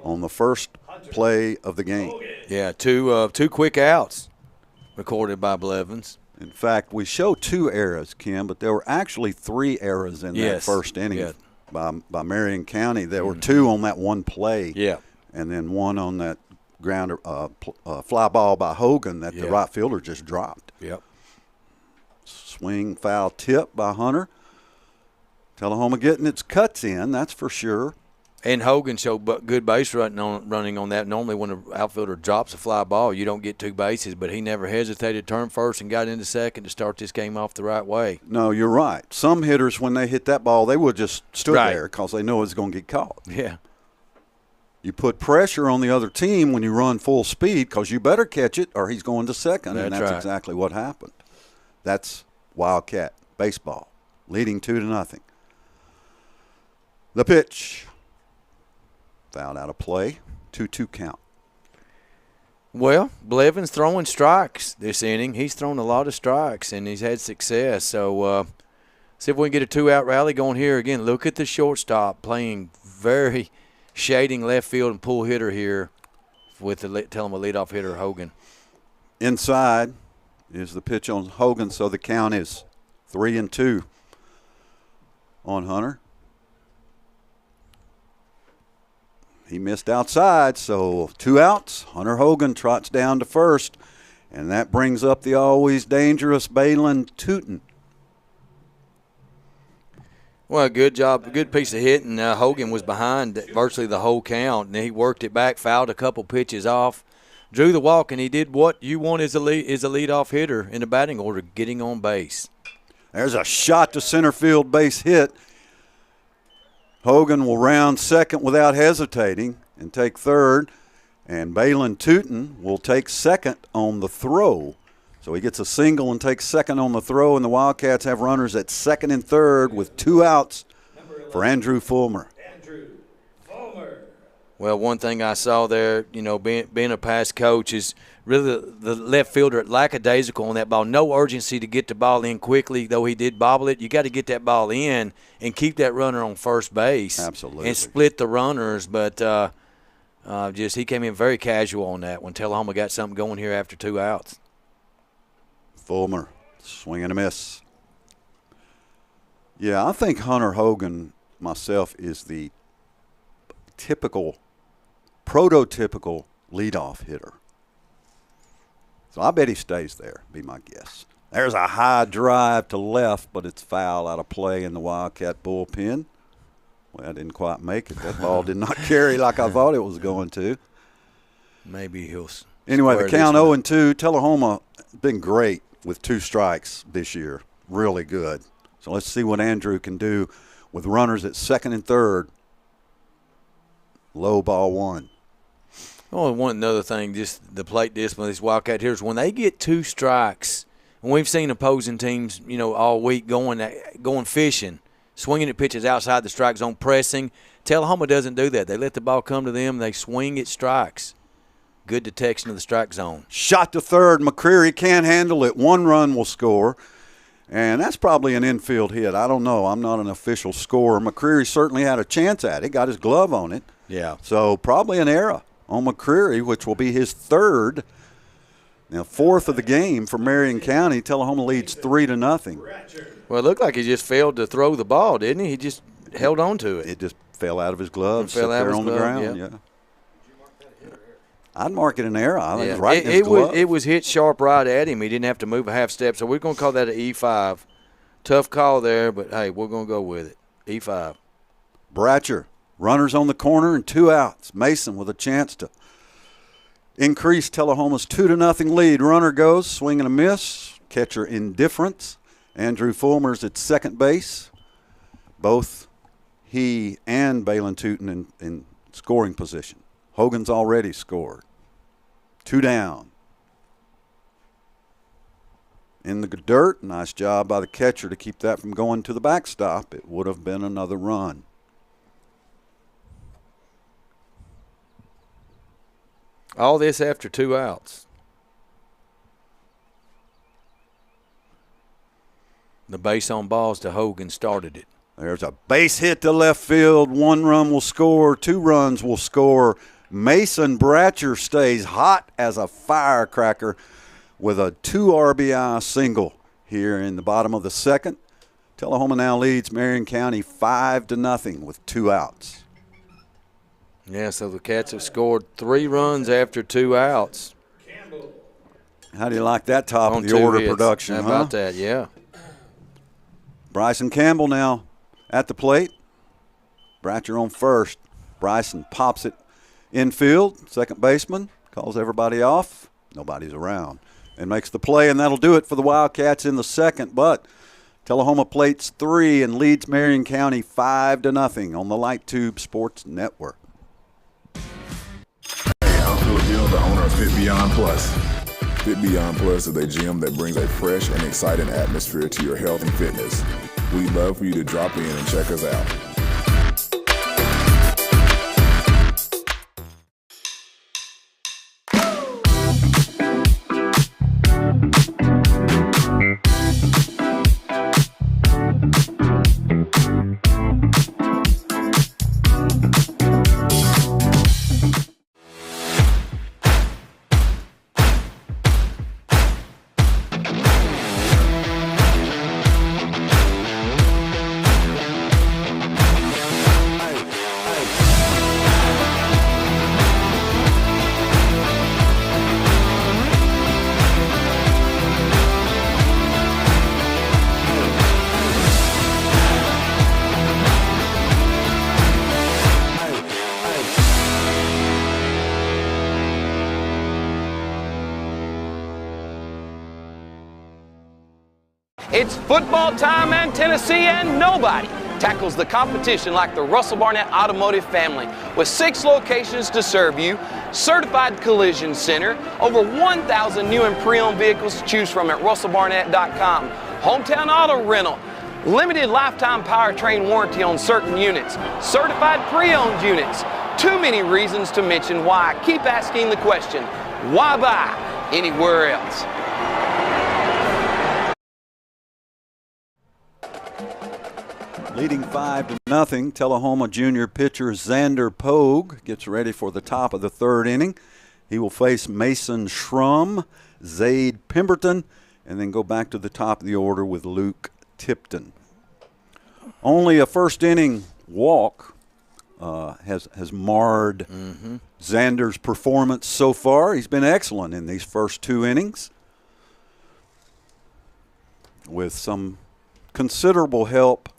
on the first play of the game. Yeah, two quick outs recorded by Blevins. In fact, we show 2 errors, Kim, but there were actually 3 errors in that first inning by Marion County. There were 2 on that one play, and then 1 on that grounder fly ball by Hogan that the right fielder just dropped. Yep. Swing, foul, tip by Hunter. Tullahoma getting its cuts in, that's for sure. And Hogan showed good base running on that. Normally when an outfielder drops a fly ball, you don't get 2 bases, but he never hesitated, turned first, and got into second to start this game off the right way. No, you're right. Some hitters, when they hit that ball, they would just stood there because they know it's going to get caught. Yeah. You put pressure on the other team when you run full speed because you better catch it or he's going to second, and that's exactly what happened. That's Wildcat baseball, leading 2-0. The pitch. Fouled out of play, 2-2 count. Well, Blevins throwing strikes this inning. He's thrown a lot of strikes, and he's had success. So see if we can get a 2-out rally going here again. Look at the shortstop playing very shading left field and pull hitter here with the Tullahoma leadoff hitter Hogan. Inside is the pitch on Hogan, so the count is 3-2 on Hunter. He missed outside, so 2 outs. Hunter Hogan trots down to first, and that brings up the always dangerous Balin Tootin. Well, good job, good piece of hitting. Hogan was behind virtually the whole count, and he worked it back, fouled a couple pitches off, drew the walk, and he did what you want as a leadoff hitter in the batting order, getting on base. There's a shot to center field base hit. Hogan will round second without hesitating and take third, and Balin Tootin will take second on the throw. So he gets a single and takes second on the throw, and the Wildcats have runners at second and third with 2 outs for Andrew Fulmer. Well, one thing I saw there, being a past coach, is really the left fielder lackadaisical on that ball. No urgency to get the ball in quickly, though he did bobble it. You got to get that ball in and keep that runner on first base. Absolutely. And split the runners. But he came in very casual on that when Tullahoma got something going here after 2 outs. Fulmer, swing and a miss. Yeah, I think Hunter Hogan, myself, is the prototypical leadoff hitter. So I bet he stays there, be my guess. There's a high drive to left, but it's foul out of play in the Wildcat bullpen. Well, I didn't quite make it. That ball did not carry like I thought it was going to. Maybe he'll. Anyway, the count 0-2. Tullahoma been great with 2 strikes this year. Really good. So let's see what Andrew can do with runners at second and third. Low ball 1. Oh, one another thing, just the plate discipline of these Wildcat hitters. When they get 2 strikes, and we've seen opposing teams, all week going fishing, swinging at pitches outside the strike zone, pressing. Tullahoma doesn't do that. They let the ball come to them. They swing at strikes. Good detection of the strike zone. Shot to third. McCreary can't handle it. 1 run will score. And that's probably an infield hit. I don't know. I'm not an official scorer. McCreary certainly had a chance at it. Got his glove on it. Yeah. So probably an error on McCreary, which will be his 3rd. Now 4th of the game for Marion County. Tullahoma leads 3-0. Well, it looked like he just failed to throw the ball, didn't he? He just held on to it. It just fell out of his glove, It fell out of his on the glove, ground. yeah. I'd mark it an error. I think it's right in his it glove. It was hit sharp right at him. He didn't have to move a half step, so we're going to call that an E5. Tough call there, but, hey, we're going to go with it. E5. Bratcher, runners on the corner and 2 outs. Mason with a chance to increase Tullahoma's 2-0 lead. Runner goes, swing and a miss. Catcher indifference. Andrew Fulmer's at second base. Both he and Balin Tootin in scoring position. Hogan's already scored. 2 down. In the dirt, nice job by the catcher to keep that from going to the backstop. It would have been another run. All this after 2 outs. The base on balls to Hogan started it. There's a base hit to left field. 1 run will score. 2 runs will score. Mason Bratcher stays hot as a firecracker with a 2 RBI single here in the bottom of the second. Tullahoma now leads Marion County 5-0 with 2 outs. Yeah, so the Cats have scored 3 runs after 2 outs. How do you like that top On of the order 2 hits. production, How about that, yeah. Bryson Campbell now at the plate. Bratcher on first. Bryson pops it infield. Second baseman calls everybody off. Nobody's around. And makes the play, and that'll do it for the Wildcats in the second. But Tullahoma plates 3 and leads Marion County 5-0 on the Light Tube Sports Network. Hey, I'm Phil Gill, the owner of Fit Beyond Plus. Fit Beyond Plus is a gym that brings a fresh and exciting atmosphere to your health and fitness. We'd love for you to drop in and check us out. It's football time, and Tennessee, and nobody tackles the competition like the Russell Barnett Automotive family. With 6 locations to serve you, certified collision center, over 1,000 new and pre-owned vehicles to choose from at russellbarnett.com, hometown auto rental, limited lifetime powertrain warranty on certain units, certified pre-owned units. Too many reasons to mention why. Keep asking the question, why buy anywhere else? Leading 5-0, Tullahoma junior pitcher Xander Pogue gets ready for the top of the 3rd inning. He will face Mason Schrum, Zaid Pemberton, and then go back to the top of the order with Luke Tipton. Only a first inning walk has marred Xander's performance so far. He's been excellent in these first 2 innings with some considerable help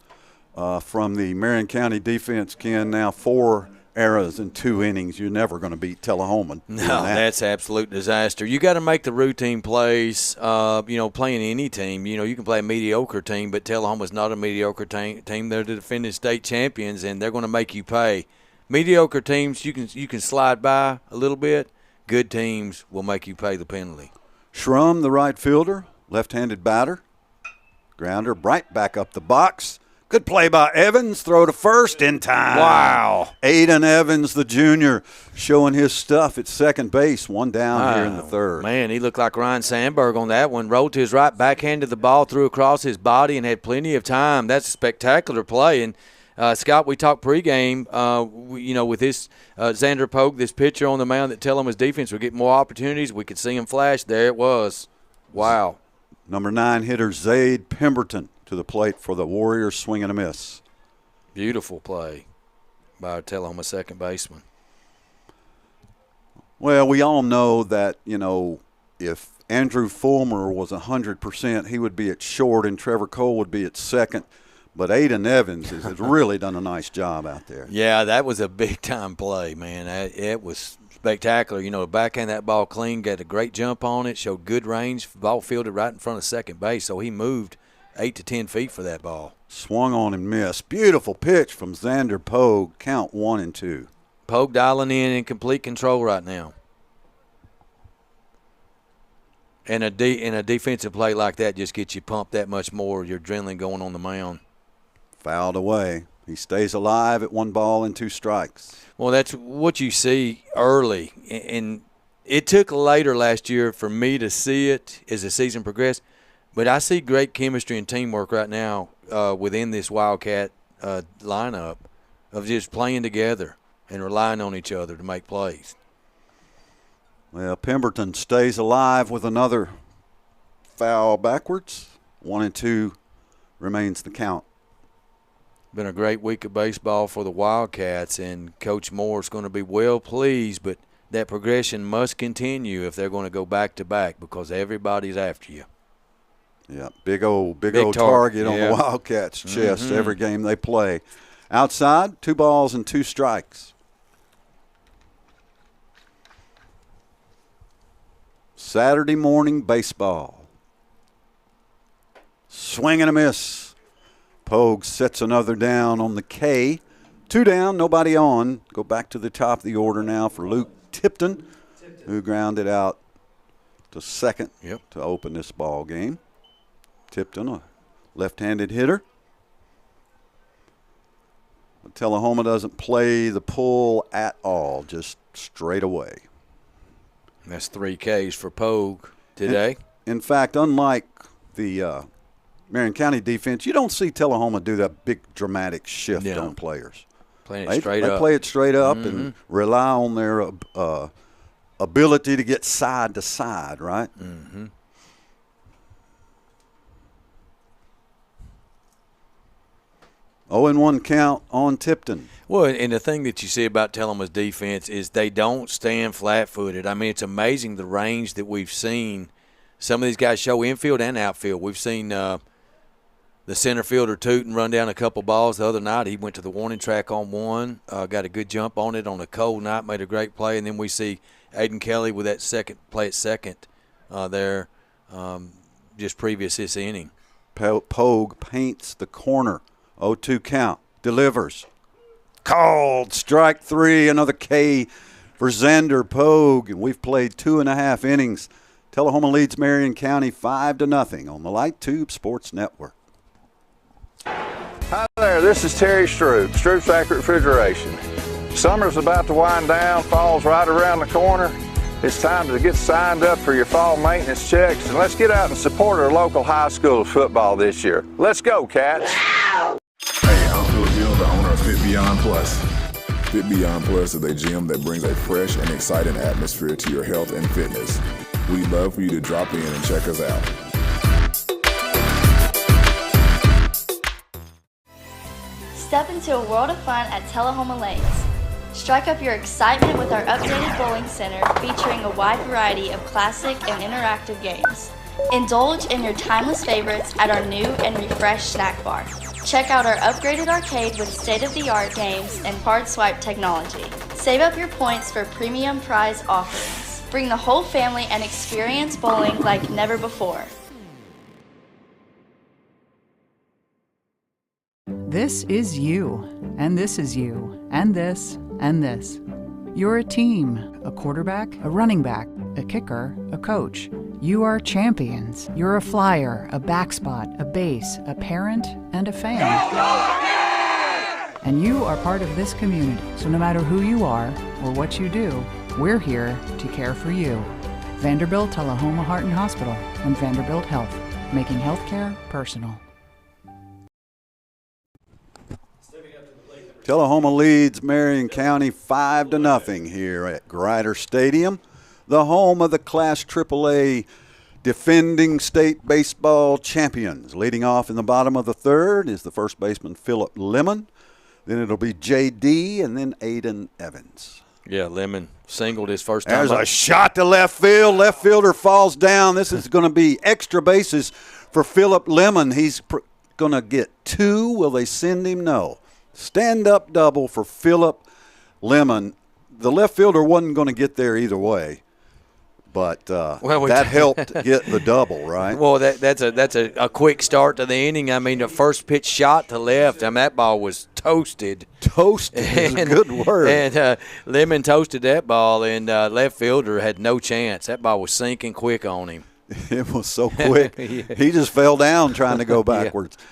from the Marion County defense. Ken, now 4 errors in 2 innings. You're never going to beat Tullahoma. No, that's absolute disaster. You got to make the routine plays. Playing any team, you can play a mediocre team, but Tullahoma's not a mediocre team. They're the defending state champions, and they're going to make you pay. Mediocre teams, you can slide by a little bit. Good teams will make you pay the penalty. Schrum, the right fielder, left-handed batter. Grounder, Bright back up the box. Good play by Evans. Throw to first in time. Wow. Aiden Evans, the junior, showing his stuff at second base. 1 down here in the 3rd. Man, he looked like Ryan Sandberg on that one. Rolled to his right, backhanded the ball, threw across his body, and had plenty of time. That's a spectacular play. And, Scott, we talked pregame, with this Xander Pogue, this pitcher on the mound that Tullahoma's defense would get more opportunities. We could see him flash. There it was. Wow. Number 9 hitter Zaid Pemberton to the plate for the Warriors, swing and a miss. Beautiful play by our Tullahoma second baseman. Well, we all know that, if Andrew Fulmer was 100%, he would be at short and Trevor Cole would be at second. But Aiden Evans has really done a nice job out there. Yeah, that was a big-time play, man. It was spectacular. Backhand that ball clean, got a great jump on it, showed good range, ball fielded right in front of second base, so he moved 8 to 10 feet for that ball. Swung on and missed. Beautiful pitch from Xander Pogue. Count 1-2. Pogue dialing in complete control right now. And a defensive play like that just gets you pumped that much more. Your adrenaline going on the mound. Fouled away. He stays alive at 1 ball and 2 strikes. Well, that's what you see early. And it took later last year for me to see it as the season progressed. But I see great chemistry and teamwork right now within this Wildcat lineup of just playing together and relying on each other to make plays. Well, Pemberton stays alive with another foul backwards. 1-2 remains the count. Been a great week of baseball for the Wildcats, and Coach Moore's going to be well pleased, but that progression must continue if they're going to go back-to-back because everybody's after you. Yeah, big old target on the Wildcats' chest every game they play. Outside, 2 balls and 2 strikes. Saturday morning baseball. Swing and a miss. Pogue sets another down on the K. 2 down, nobody on. Go back to the top of the order now for Luke Tipton, who grounded out to second to open this ball game. Tipton, a left-handed hitter. Tullahoma doesn't play the pull at all, just straight away. That's 3 Ks for Pogue today. In fact, unlike the Marion County defense, you don't see Tullahoma do that big dramatic shift on players. Playing it straight up. They play it straight up and rely on their ability to get side to side, right? Mm-hmm. Oh, and 1 count on Tipton. Well, and the thing that you see about Tullahoma's defense is they don't stand flat-footed. I mean, it's amazing the range that we've seen. Some of these guys show infield and outfield. We've seen the center fielder Tootin run down a couple balls the other night. He went to the warning track on one, got a good jump on it on a cold night, made a great play. And then we see Aiden Kelly with that second play at second there just previous this inning. Pogue paints the corner. 0-2 count. Delivers. Called. Strike 3. Another K for Xander Pogue. And we've played 2.5 innings. Tullahoma leads Marion County 5-0 on the Light Tube Sports Network. Hi there, this is Terry Stroop, Stroop Factory Refrigeration. Summer's about to wind down, fall's right around the corner. It's time to get signed up for your fall maintenance checks, and let's get out and support our local high school football this year. Let's go, Cats. Hey, I'm Phil Gill, the owner of Fit Beyond Plus. Fit Beyond Plus is a gym that brings a fresh and exciting atmosphere to your health and fitness. We'd love for you to drop in and check us out. Step into a world of fun at Tullahoma Lanes. Strike up your excitement with our updated bowling center featuring a wide variety of classic and interactive games. Indulge in your timeless favorites at our new and refreshed snack bar. Check out our upgraded arcade with state-of-the-art games and card swipe technology. Save up your points for premium prize offerings. Bring the whole family and experience bowling like never before. This is you, and this is you, and this, and this. You're a team, a quarterback, a running back, a kicker, a coach. You are champions. You're a flyer, a back spot, a base, a parent, and a fan. And you are part of this community, so no matter who you are or what you do, we're here to care for you. Vanderbilt Tullahoma Heart and Hospital and Vanderbilt Health, making healthcare personal. Tullahoma leads Marion County 5-0 here at Grider Stadium, the home of the Class AAA defending state baseball champions. Leading off in the bottom of the third is the first baseman Philip Lemon. Then it'll be J.D. and then Aiden Evans. Yeah, Lemon singled his first time. There's a shot to left field. Left fielder falls down. This is going to be extra bases for Philip Lemon. He's going to get 2. Will they send him? No. Stand-up double for Philip Lemon. The left fielder wasn't going to get there either way, but that helped get the double, right? Well, that's a quick start to the inning. I mean, the first pitch shot to left, I mean, that ball was toasted. Toasted is a good word. And Lemon toasted that ball, and left fielder had no chance. That ball was sinking quick on him. It was so quick. Yeah. He just fell down trying to go backwards. Yeah.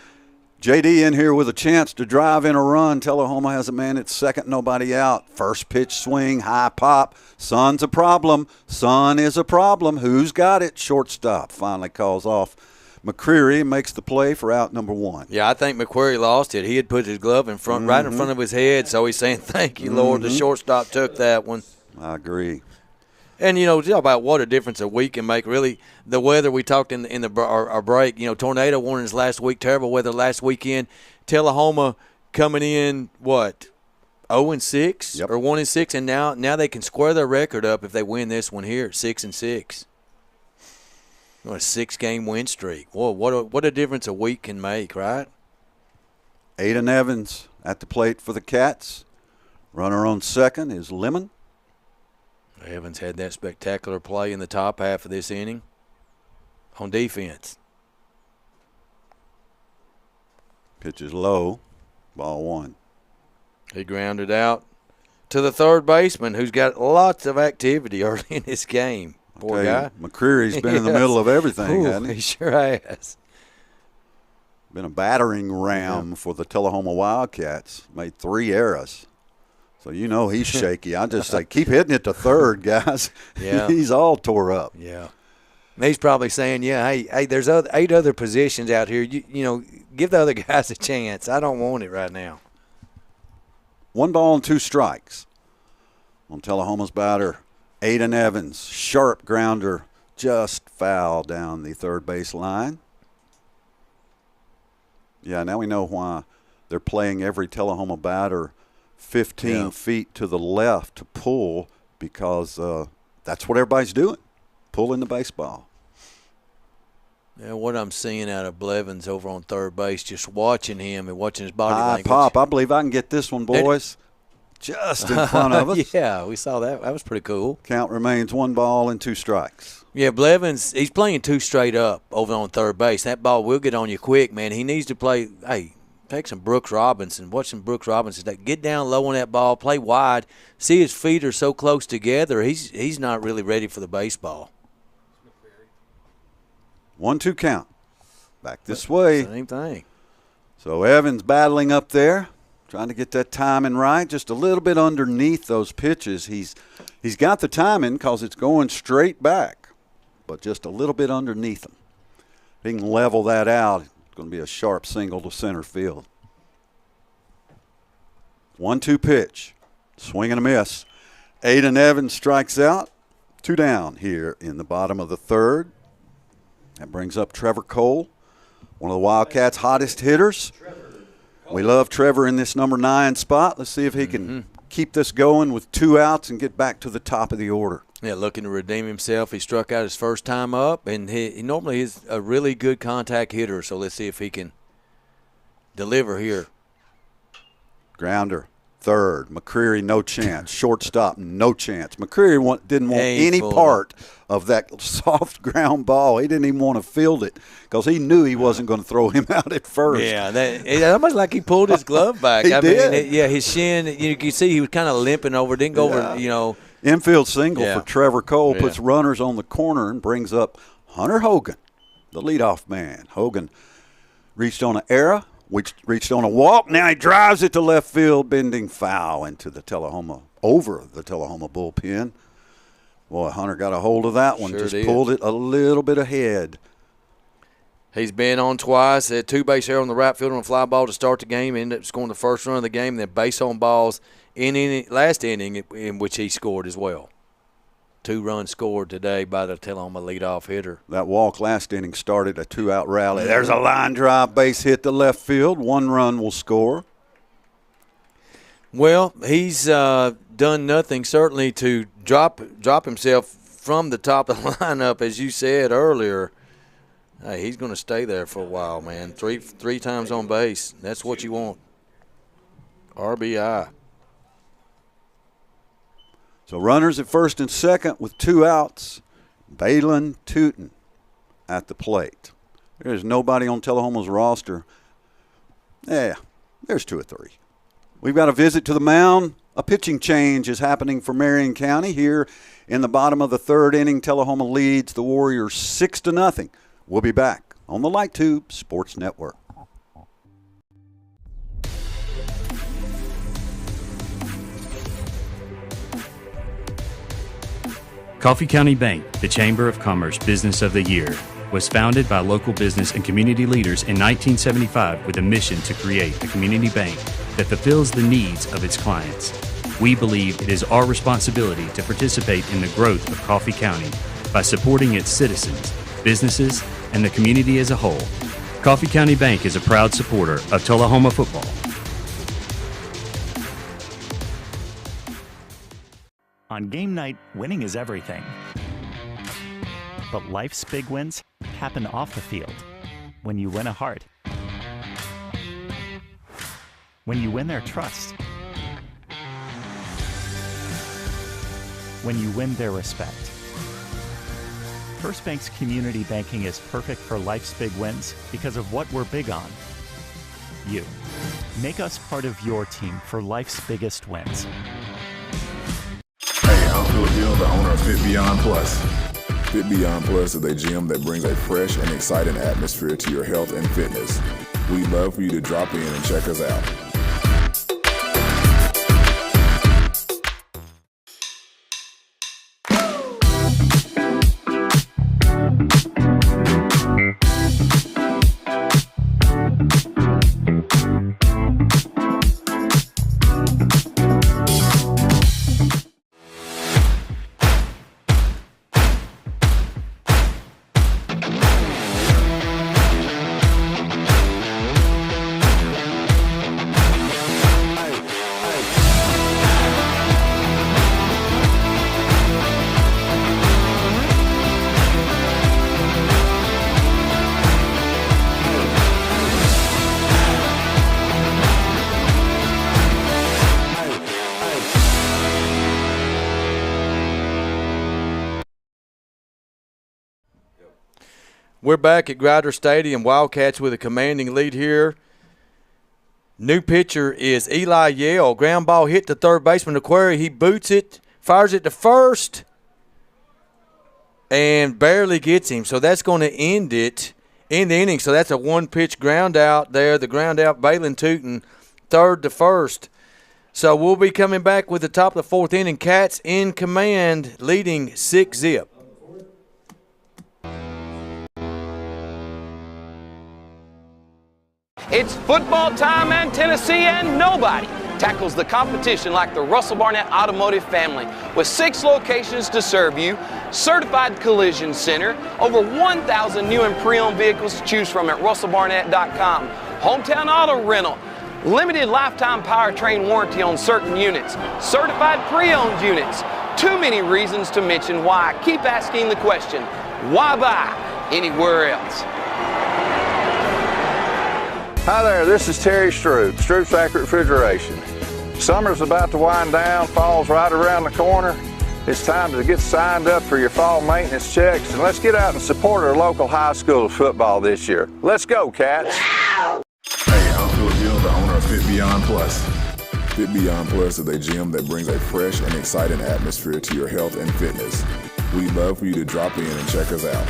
J.D. in here with a chance to drive in a run. Tullahoma has a man at second, nobody out. First pitch swing, high pop. Sun's a problem. Sun is a problem. Who's got it? Shortstop finally calls off McCreary makes the play for out number 1. Yeah, I think McQuarrie lost it. He had put his glove in front, right in front of his head, so he's saying, thank you, Lord. The shortstop took that one. I agree. And, talk about what a difference a week can make. Really, the weather we talked in our break, tornado warnings last week, terrible weather last weekend. Tullahoma coming in, 0-6 or 1-6, and now they can square their record up if they win this one here at 6-6. A 6-game win streak. Whoa, what a difference a week can make, right? Aiden Evans at the plate for the Cats. Runner on second is Lemon. Evans had that spectacular play in the top half of this inning on defense. Pitch is low. Ball 1. He grounded out to the third baseman, who's got lots of activity early in this game. Poor guy. McCreary's been in the middle of everything, hasn't he? He sure has. Been a battering ram for the Tullahoma Wildcats. Made 3 errors. So he's shaky. I just say, keep hitting it to third, guys. Yeah. He's all tore up. Yeah. He's probably saying, hey, there's 8 other positions out here. You give the other guys a chance. I don't want it right now. 1 ball and 2 strikes on Tullahoma's batter, Aiden Evans. Sharp grounder, just foul down the third base line. Yeah, now we know why they're playing every Tullahoma batter 15 feet to the left to pull, because that's what everybody's doing, pulling the baseball. Yeah, what I'm seeing out of Blevins over on third base, just watching him and watching his body language. Pop, I believe I can get this one, boys. Just in front of us. Yeah, we saw that. That was pretty cool. Count remains 1 ball and 2 strikes. Yeah, Blevins, he's playing 2 straight up over on third base. That ball will get on you quick, man. He needs to play, take some Brooks Robinson. Watch some Brooks Robinson. Get down low on that ball, play wide. See, his feet are so close together, he's not really ready for the baseball. 1-2 count. Back this way. Same thing. So Evans battling up there, trying to get that timing right. Just a little bit underneath those pitches. He's got the timing because it's going straight back, but just a little bit underneath him. If he can level that out, it's going to be a sharp single to center field. 1-2 pitch. Swing and a miss. Aiden Evans strikes out. 2 down here in the bottom of the third. That brings up Trevor Cole, one of the Wildcats' hottest hitters. We love Trevor in this number 9 spot. Let's see if he can keep this going with 2 outs and get back to the top of the order. Yeah, looking to redeem himself. He struck out his first time up, and he normally is a really good contact hitter, so let's see if he can deliver here. Grounder, third. McCreary, no chance. Shortstop, no chance. McCreary didn't want any part of that soft ground ball. He didn't even want to field it because he knew he wasn't going to throw him out at first. Yeah, it's almost like he pulled his glove back. He did. Mean, his shin, you can see he was kind of limping over. Didn't go over, Infield single for Trevor Cole, puts runners on the corner and brings up Hunter Hogan, the leadoff man. Hogan reached on an error, which reached on a walk. Now he drives it to left field, bending foul into the Tullahoma bullpen. Boy, Hunter got a hold of that one, pulled it a little bit ahead. He's been on twice, had 2 base error on the right field on a fly ball to start the game, ended up scoring the first run of the game, then base on balls in last inning in which he scored as well. 2 runs scored today by the Tullahoma leadoff hitter. That walk last inning started a 2-out rally. There's a line drive base hit to left field. 1 run will score. Well, he's done nothing certainly to drop himself from the top of the lineup, as you said earlier. Hey, he's going to stay there for a while, man. Three times on base. That's what you want. RBI. So runners at first and second with 2 outs. Balin Tootin at the plate. There's nobody on Tullahoma's roster. Yeah, there's 2 or 3. We've got a visit to the mound. A pitching change is happening for Marion County here in the bottom of the third inning. Tullahoma leads the Warriors 6-0. We'll be back on the Light Tube Sports Network. Coffee County Bank, the Chamber of Commerce Business of the Year, was founded by local business and community leaders in 1975 with a mission to create a community bank that fulfills the needs of its clients. We believe it is our responsibility to participate in the growth of Coffee County by supporting its citizens, businesses, and the community as a whole. Coffee County Bank is a proud supporter of Tullahoma football. On game night, winning is everything. But life's big wins happen off the field. When you win a heart. When you win their trust. When you win their respect. First Bank's community banking is perfect for life's big wins because of what we're big on. You. Make us part of your team for life's biggest wins. Hey, I'm Phil Gill, the owner of Fit Beyond Plus. Fit Beyond Plus is a gym that brings a fresh and exciting atmosphere to your health and fitness. We'd love for you to drop in and check us out. We're back at Grider Stadium. Wildcats with a commanding lead here. New pitcher is Eli Yale. Ground ball hit the third baseman, Aquari. He boots it, fires it to first, and barely gets him. So that's going to end it in the inning. So that's a one-pitch ground out there. The ground out, Balin Tootin, third to first. So we'll be coming back with the top of the fourth inning. Cats in command, leading 6-0. It's football time, and Tennessee, and nobody tackles the competition like the Russell Barnett Automotive family. With 6 locations to serve you, certified collision center, over 1,000 new and pre-owned vehicles to choose from at russellbarnett.com, hometown auto rental, limited lifetime powertrain warranty on certain units, certified pre-owned units. Too many reasons to mention why. Keep asking the question, why buy anywhere else? Hi there, this is Terry Stroop, Stroop Factory Refrigeration. Summer's about to wind down, fall's right around the corner. It's time to get signed up for your fall maintenance checks, and let's get out and support our local high school football this year. Let's go, Cats! Hey, I'm Phil Gill, the owner of Fit Beyond Plus. Fit Beyond Plus is a gym that brings a fresh and exciting atmosphere to your health and fitness. We'd love for you to drop in and check us out.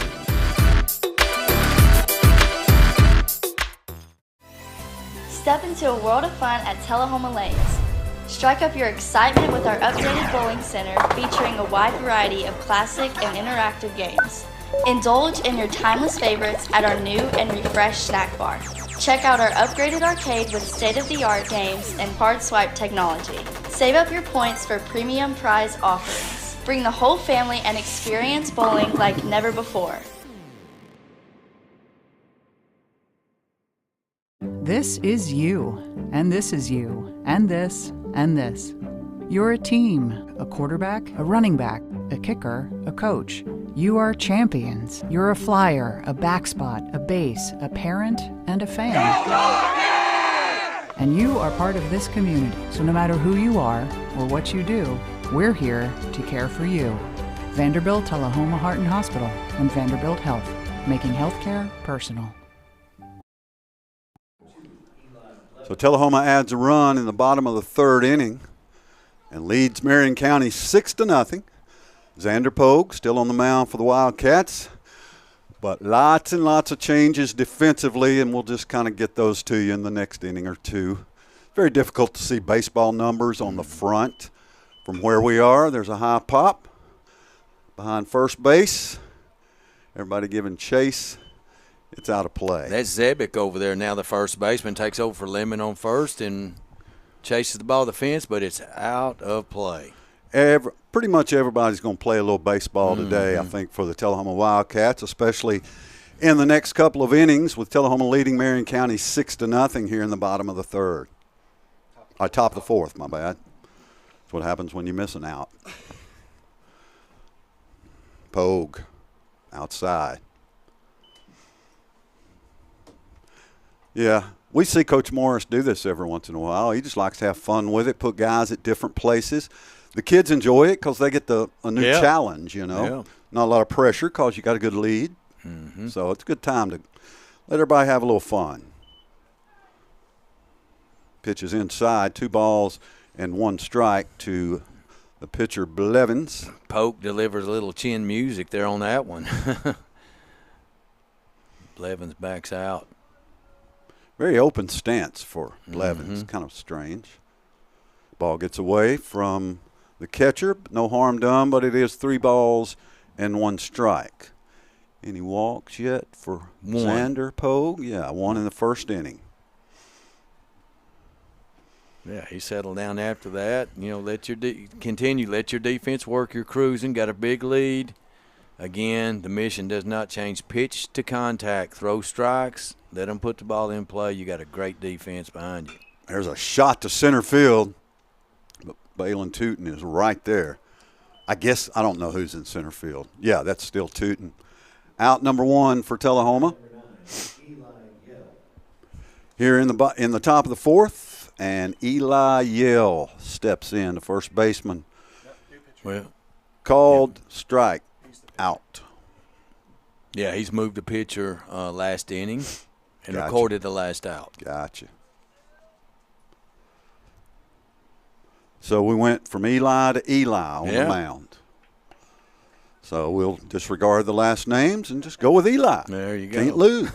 Step into a world of fun at Tullahoma Lanes. Strike up your excitement with our updated bowling center featuring a wide variety of classic and interactive games. Indulge in your timeless favorites at our new and refreshed snack bar. Check out our upgraded arcade with state-of-the-art games and card swipe technology. Save up your points for premium prize offerings. Bring the whole family and experience bowling like never before. This is you, and this is you, and this, and this. You're a team, a quarterback, a running back, a kicker, a coach. You are champions. You're a flyer, a backspot, a base, a parent, and a fan. And you are part of this community, so no matter who you are or what you do, we're here to care for you. Vanderbilt Tullahoma Heart and Hospital and Vanderbilt Health, making healthcare personal. So Tullahoma adds a run in the bottom of the third inning and leads Marion County 6-0. Xander Pogue still on the mound for the Wildcats, but lots and lots of changes defensively, and we'll just kind of get those to you in the next inning or two. Very difficult to see baseball numbers on the front from where we are. There's a high pop behind first base, Everybody giving chase. It's out of play. That's Zebic over there. Now the first baseman takes over for Lemon on first and chases the ball to the fence, but it's out of play. Pretty much everybody's going to play a little baseball today, I think, for the Tullahoma Wildcats, especially in the next couple of innings with Tullahoma leading Marion County 6-0 here in the bottom of the third. Top of the fourth, my bad. That's what happens when you miss an out. Pogue outside. Yeah, we see Coach Morris do this every once in a while. He just likes to have fun with it, put guys at different places. The kids enjoy it because they get a new challenge, you know. Yeah. Not a lot of pressure because you got a good lead. So it's a good time to let everybody have a little fun. Pitches inside, 2 balls and 1 strike to the pitcher, Blevins. Polk delivers a little chin music there on that one. Blevins backs out. Very open stance for Blevins. Kind of strange. Ball gets away from the catcher. No harm done, but it is 3 balls and 1 strike. Any walks yet for Xander Pogue? Yeah, 1 in the first inning. Yeah, he settled down after that. You know, let your defense work your cruising. Got a big lead. Again, the mission does not change. Pitch to contact, throw strikes, let them put the ball in play. You got a great defense behind you. There's a shot to center field, but Balin Tootin is right there. I don't know who's in center field. Yeah, that's still Tootin. Out number 1 for Tullahoma. Here in the top of the fourth, and Eli Yell steps in, the first baseman. Called strike. Out. Yeah, he's moved the pitcher last inning and recorded the last out. Gotcha. So we went from Eli to Eli on the mound. So we'll disregard the last names and just go with Eli. There you go. Can't lose.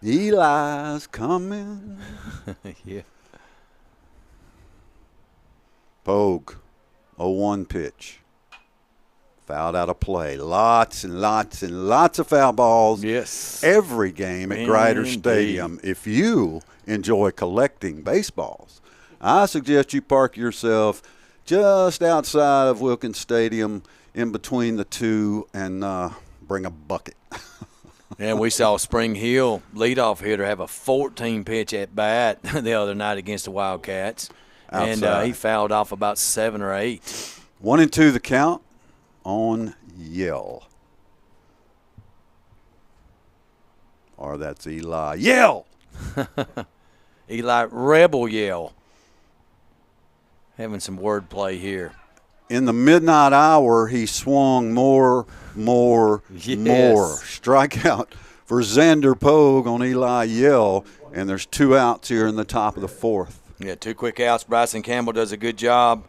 Eli's coming. Yeah. Pogue, 0-1 pitch. Fouled out of play. Lots and lots and lots of foul balls. Yes. Every game at Grider Stadium. If you enjoy collecting baseballs, I suggest you park yourself just outside of Wilkins Stadium in between the two and bring a bucket. And we saw Spring Hill leadoff hitter have a 14-pitch at bat the other night against the Wildcats. Outside. And he fouled off about 7 or 8. 1-2 the count on Yell. Or that's Eli Yell. Eli Rebel Yell. Having some wordplay here. In the midnight hour, he swung more. Strikeout for Xander Pogue on Eli Yell, and there's 2 outs here in the top of the fourth. Yeah, 2 quick outs. Bryson Campbell does a good job.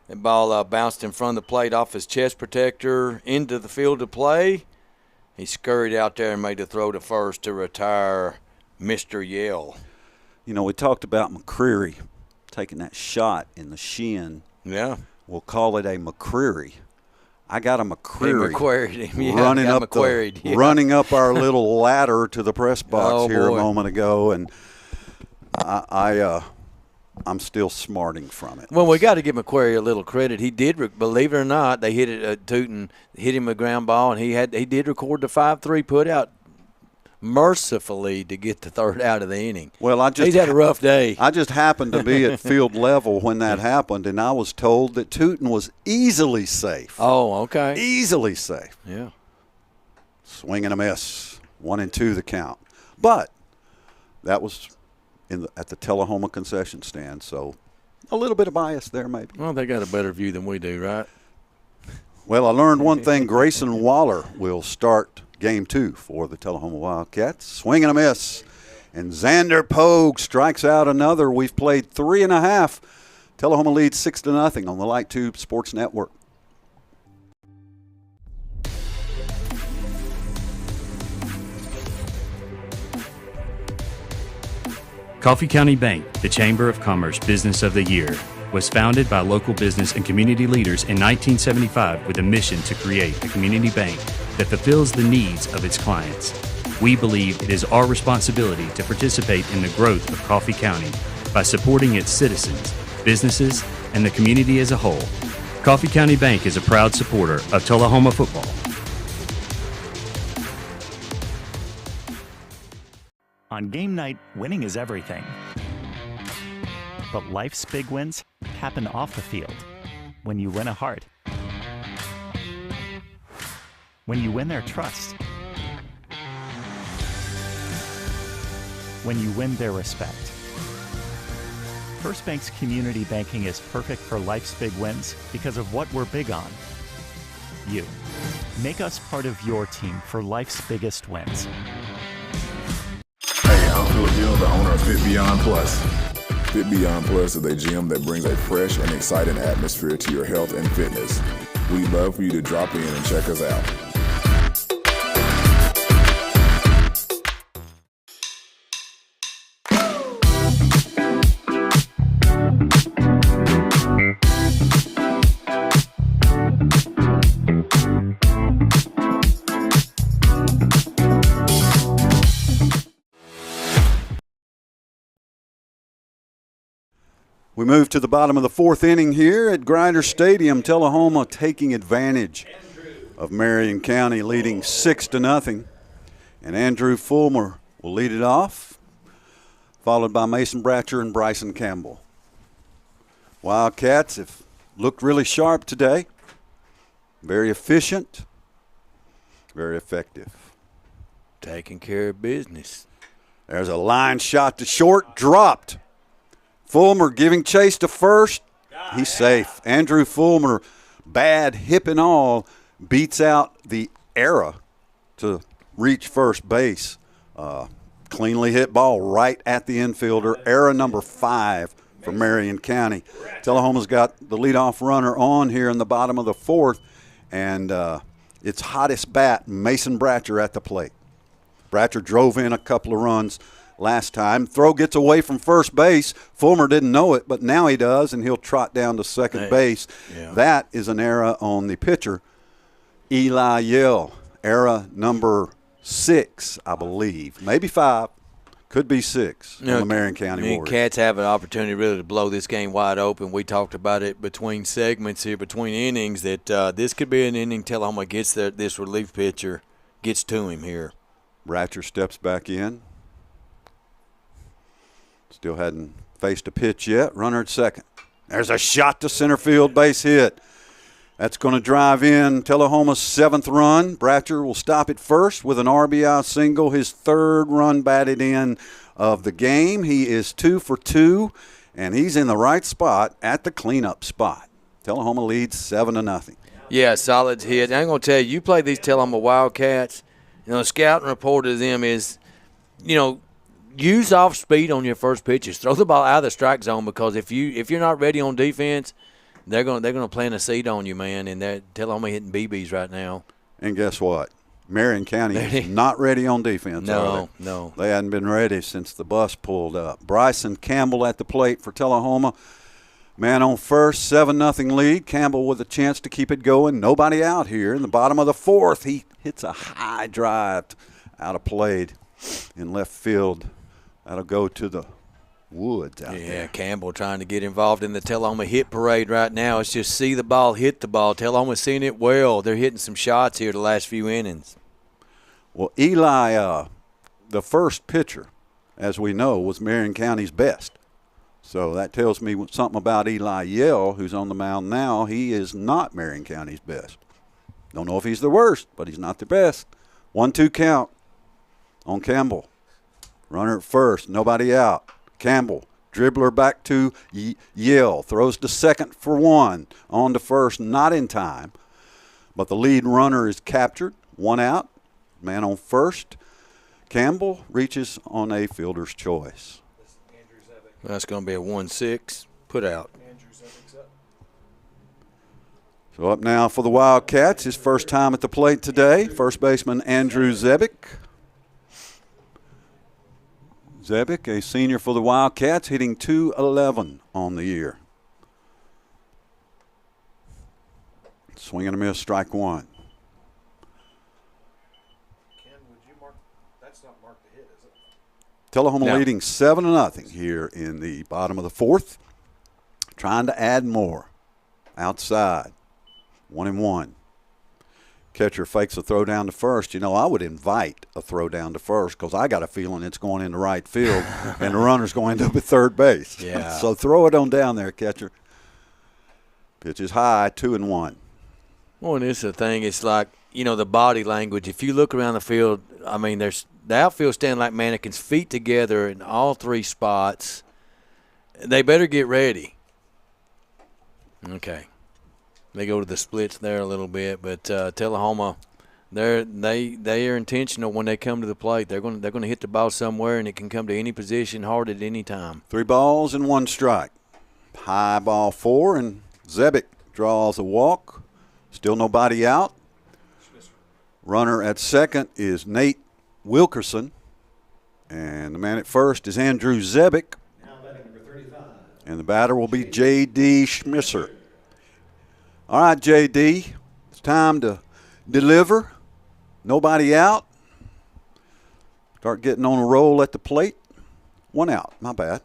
That ball bounced in front of the plate off his chest protector into the field of play. He scurried out there and made the throw to first to retire Mr. Yell. You know, we talked about McCreary taking that shot in the shin. Yeah. We'll call it a McCreary. I got a McCreary running up our little ladder to the press box a moment ago, and I'm still smarting from it. Well, we got to give McQuarrie a little credit. He did, believe it or not, they hit it. Tootin hit him a ground ball, and he did record the 5-3 put out mercifully to get the third out of the inning. Well, he's had a rough day. I just happened to be at field level when that happened, and I was told that Tootin was easily safe. Oh, okay. Easily safe. Yeah. Swing and a miss. 1-2 the count. But that was at the Tullahoma concession stand, so a little bit of bias there maybe. Well, they got a better view than we do, right? Well, I learned one thing. Grayson Waller will start Game 2 for the Tullahoma Wildcats. Swing and a miss. And Xander Pogue strikes out another. We've played 3.5. Tullahoma leads 6-0 on the Light Tube Sports Network. Coffee County Bank, the Chamber of Commerce Business of the Year, was founded by local business and community leaders in 1975 with a mission to create a community bank that fulfills the needs of its clients. We believe it is our responsibility to participate in the growth of Coffee County by supporting its citizens, businesses, and the community as a whole. Coffee County Bank is a proud supporter of Tullahoma football. On game night, winning is everything. But life's big wins happen off the field when you win a heart, when you win their trust, when you win their respect. First Bank's community banking is perfect for life's big wins because of what we're big on. You. Make us part of your team for life's biggest wins. Hey, I'm Phil Gill, the owner of Fit Beyond Plus. Fit Beyond Plus is a gym that brings a fresh and exciting atmosphere to your health and fitness. We'd love for you to drop in and check us out. We move to the bottom of the fourth inning here at Grinder Stadium. Tullahoma taking advantage of Marion County, leading 6-0. And Andrew Fulmer will lead it off, followed by Mason Bratcher and Bryson Campbell. Wildcats have looked really sharp today. Very efficient, very effective. Taking care of business. There's a line shot to short, dropped. Fulmer giving chase to first. He's safe. Andrew Fulmer, bad hip and all, beats out the Era to reach first base. Cleanly hit ball right at the infielder. Era number 5 for Marion County. Tullahoma's got the leadoff runner on here in the bottom of the fourth, and its hottest bat, Mason Bratcher, at the plate. Bratcher drove in a couple of runs last time. Throw gets away from first base. Fulmer didn't know it, but now he does, and he'll trot down to second base. Yeah. That is an error on the pitcher, Eli Yell. Error number 6, I believe. Maybe 5. Could be 6 on the Marion County Warriors. Cats have an opportunity really to blow this game wide open. We talked about it between segments here, between innings, that this could be an inning Tullahoma gets this relief pitcher, gets to him here. Bratcher steps back in. Still hadn't faced a pitch yet. Runner at second. There's a shot to center field, base hit. That's going to drive in Tullahoma's 7th run. Bratcher will stop at first with an RBI single, his 3rd run batted in of the game. He is 2 for 2, and he's in the right spot at the cleanup spot. Tullahoma leads 7-0. Yeah, solid hit. I'm going to tell you, you play these Tullahoma Wildcats, the scouting report of them is, use off speed on your first pitches. Throw the ball out of the strike zone, because if you're not ready on defense, they're gonna plant a seed on you, man. And they're Tullahoma hitting BBs right now. And guess what? Marion County is not ready on defense. No. They hadn't been ready since the bus pulled up. Bryson Campbell at the plate for Tullahoma. Man on first, 7-0 lead. Campbell with a chance to keep it going. Nobody out here. In the bottom of the fourth, he hits a high drive out of play in left field. That'll go to the woods out there. Yeah, Campbell trying to get involved in the Tullahoma hit parade right now. It's just see the ball, hit the ball. Tullahoma's seeing it well. They're hitting some shots here the last few innings. Well, Eli, the first pitcher, as we know, was Marion County's best. So that tells me something about Eli Yell, who's on the mound now. He is not Marion County's best. Don't know if he's the worst, but he's not the best. 1-2 count on Campbell. Runner at first, nobody out. Campbell, dribbler back to Yell, throws to second for 1. On to first, not in time. But the lead runner is captured, 1 out. Man on first. Campbell reaches on a fielder's choice. That's going to be a 1-6, put out. So up now for the Wildcats, his first time at the plate today, first baseman Andrew Zebick. Zebick, a senior for the Wildcats, hitting .211 on the year. Swing and a miss, strike one. Ken, would you mark? That's not marked to hit, is it? Tullahoma No. leading 7-0 here in the bottom of the fourth. Trying to add more. Outside. 1-1. Catcher fakes a throw down to first. You know, I would invite a throw down to first because I got a feeling it's going into right field and the runner's going to end up at third base. Yeah. So throw it on down there, catcher. Pitch is high, 2-1. Well, and this is the thing. It's like, you know, the body language. If you look around the field, I mean, there's the outfield standing like mannequins, feet together in all three spots. They better get ready. Okay. They go to the splits there a little bit, but Tullahoma, they are intentional when they come to the plate. They're going to hit the ball somewhere, and it can come to any position, hard at any time. 3 balls and 1 strike. High ball 4, and Zebic draws a walk. Still nobody out. Runner at second is Nate Wilkerson, and the man at first is Andrew Zebic. Now batting number 35. And the batter will be J.D. Schmisser. All right, J.D., it's time to deliver. Nobody out. Start getting on a roll at the plate. 1 out. My bad.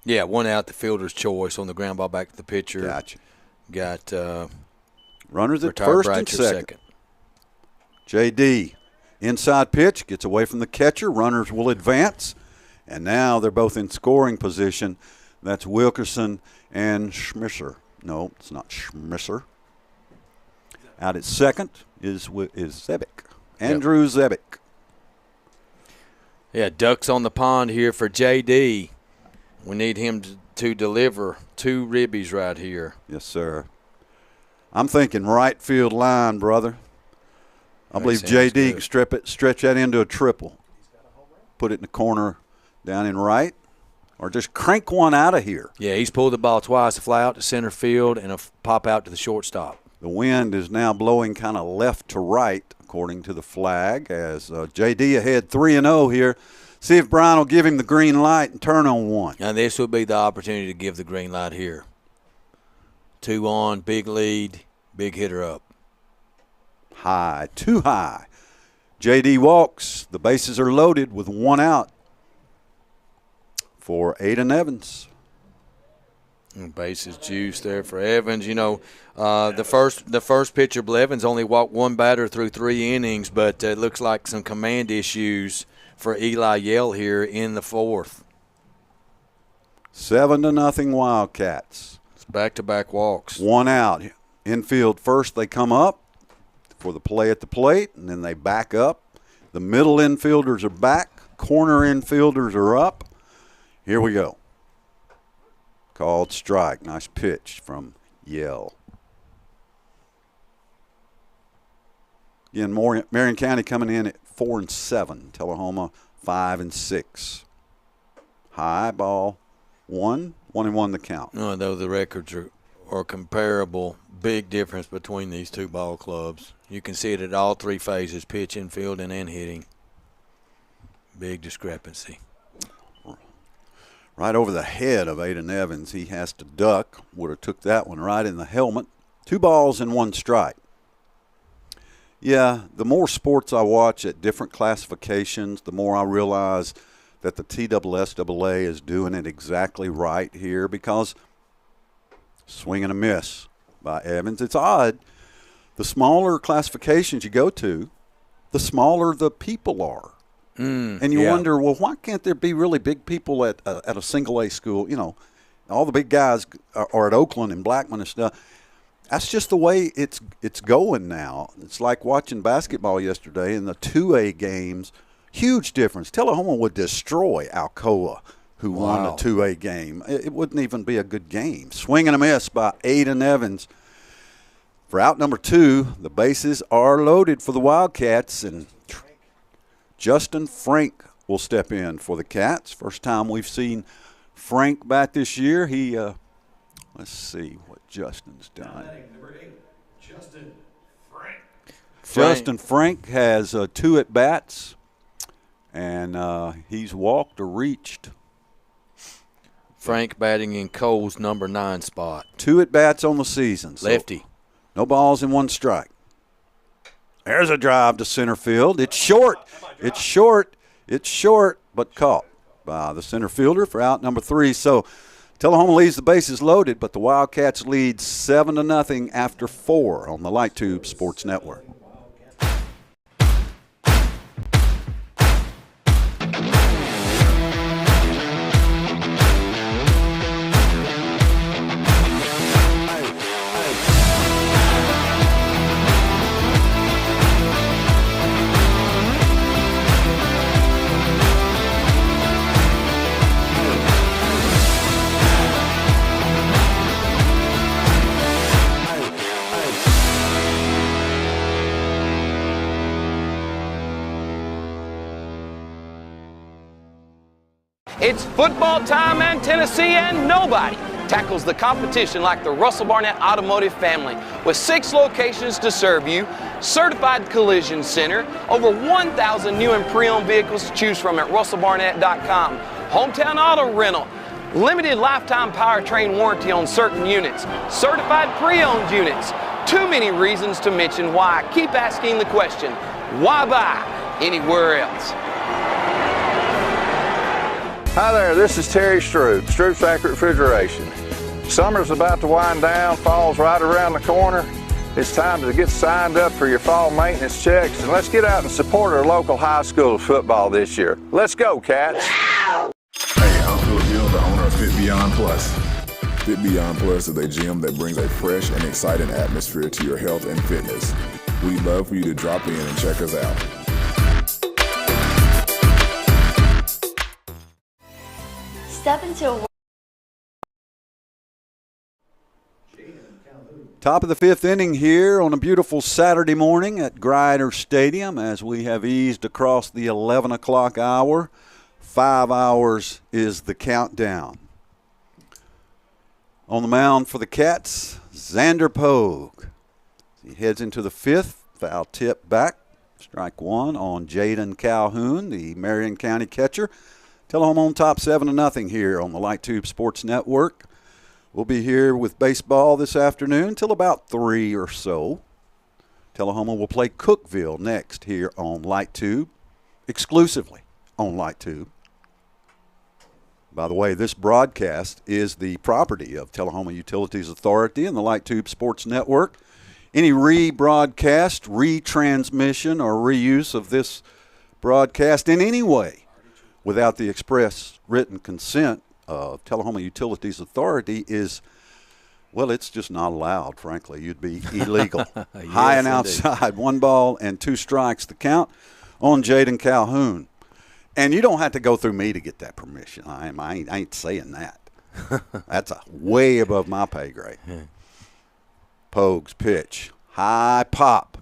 Yeah, 1 out, the fielder's choice on the ground ball back to the pitcher. Gotcha. Got runners at retired first and Bratcher second. J.D. inside pitch, gets away from the catcher. Runners will advance. And now they're both in scoring position. That's Wilkerson and Schmisser. No, it's not Schmisser. Out at second is Zebic. Andrew Zebic. Yeah, ducks on the pond here for J.D. We need him to deliver 2 ribbies right here. Yes, sir. I'm thinking right field line, brother. I That believe sounds J.D. good. can stretch that into a triple. Put it in the corner down in right, or just crank one out of here. Yeah, he's pulled the ball twice, a fly out to center field and a pop out to the shortstop. The wind is now blowing kind of left to right, according to the flag, as J.D. ahead 3-0 here. See if Brian will give him the green light and turn on one. And this would be the opportunity to give the green light here. 2 on, big lead, big hitter up. High, too high. J.D. walks. The bases are loaded with 1 out for Aiden Evans. And bases juice there for Evans. You know, the first pitcher, Blevins, only walked 1 batter through 3 innings, but it looks like some command issues for Eli Yell here in the 4th. 7-0 Wildcats. It's back-to-back walks. 1 out. Infield first, they come up for the play at the plate, and then they back up. The middle infielders are back. Corner infielders are up. Here we go. Called strike. Nice pitch from Yell. Again, Marion County coming in at 4-7. Tullahoma 5-6. High ball 1. 1-1 the count. No, though the records are comparable. Big difference between these 2 ball clubs. You can see it at all 3 phases, pitching, fielding, and hitting. Big discrepancy. Right over the head of Aiden Evans. He has to duck. Would have took that one right in the helmet. 2 balls and 1 strike. Yeah, the more sports I watch at different classifications, the more I realize that the TSSAA is doing it exactly right here, because swing and a miss by Evans. It's odd. The smaller classifications you go to, the smaller the people are. And you wonder, well, why can't there be really big people at a single-A school? You know, all the big guys are at Oakland and Blackman and stuff. That's just the way it's going now. It's like watching basketball yesterday in the 2A games. Huge difference. Tullahoma would destroy Alcoa, who won the 2A game. It wouldn't even be a good game. Swing and a miss by Aiden Evans. For out number 2, the bases are loaded for the Wildcats, and Justin Frank will step in for the Cats. First time we've seen Frank back this year. He, let's see what Justin's done. Number 8, Justin Frank. Justin Frank has 2 at-bats, and he's walked or reached. Frank batting in Cole's number 9 spot. 2 at-bats on the season. So Lefty. no balls and 1 strike. There's a drive to center field. It's short. It's short. It's short, but caught by the center fielder for out number 3. So Tullahoma leaves the bases loaded, but the Wildcats lead 7-0 after 4 on the Light Tube Sports Network. It's football time, and Tennessee, and nobody tackles the competition like the Russell Barnett Automotive family. With 6 locations to serve you, certified collision center, over 1,000 new and pre-owned vehicles to choose from at russellbarnett.com, hometown auto rental, limited lifetime powertrain warranty on certain units, certified pre-owned units. Too many reasons to mention why. Keep asking the question, why buy anywhere else? Hi there, this is Terry Stroop, Stroop Factory Refrigeration. Summer's about to wind down, fall's right around the corner. It's time to get signed up for your fall maintenance checks, and let's get out and support our local high school football this year. Let's go, Cats! Hey, I'm Phil Gill, the owner of Fit Beyond Plus. Fit Beyond Plus is a gym that brings a fresh and exciting atmosphere to your health and fitness. We'd love for you to drop in and check us out. Step into a Top of the 5th inning here on a beautiful Saturday morning at Grider Stadium as we have eased across the 11 o'clock hour. 5 hours is the countdown. On the mound for the Cats, Xander Pogue. He heads into the 5th, foul tip back. Strike 1 on Jaden Calhoun, the Marion County catcher. Tullahoma on top 7-0 here on the Light Tube Sports Network. We'll be here with baseball this afternoon till about 3 or so. Tullahoma will play Cookeville next here on Light Tube, exclusively on Light Tube. By the way, this broadcast is the property of Tullahoma Utilities Authority and the Light Tube Sports Network. Any rebroadcast, retransmission, or reuse of this broadcast in any way without the express written consent of Tullahoma Utilities Authority is, well, it's just not allowed, frankly. You'd be illegal. Yes, High and indeed. outside, 1 ball and 2 strikes the count on Jaden Calhoun. And you don't have to go through me to get that permission. I ain't saying that. That's way above my pay grade. Pogue's pitch. High pop.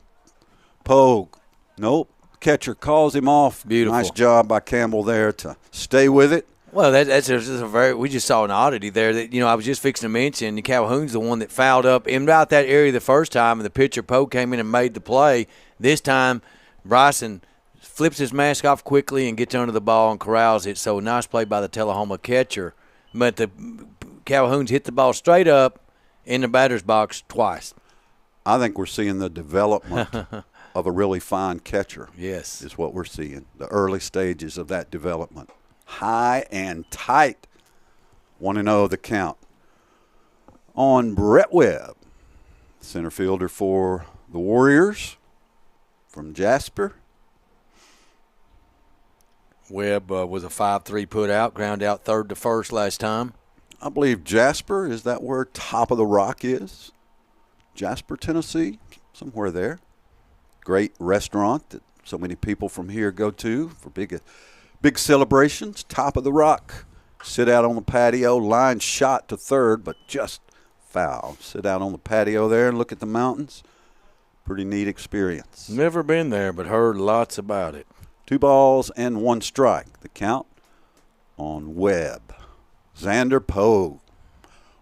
Pogue. Nope. Catcher calls him off. Beautiful. Nice job by Campbell there to stay with it. Well, that's a very. We just saw an oddity there. That I was just fixing to mention. Calhoun's the one that fouled up in about that area the first time, and the pitcher Pogue came in and made the play. This time, Bryson flips his mask off quickly and gets under the ball and corrals it. So nice play by the Tullahoma catcher. But the Calhoun's hit the ball straight up in the batter's box twice. I think we're seeing the development of a really fine catcher. Yes. Is what we're seeing. The early stages of that development. High and tight. 1-0 the count. On Brett Webb, center fielder for the Warriors from Jasper. Webb was a 5-3 put out, ground out third to first last time. I believe Jasper, is that where Top of the Rock is? Jasper, Tennessee, somewhere there. Great restaurant that so many people from here go to for big celebrations. Top of the Rock. Sit out on the patio, line shot to third, but just foul. Sit out on the patio there and look at the mountains. Pretty neat experience. Never been there, but heard lots about it. 2 balls and 1 strike. The count on Webb. Xander Pogue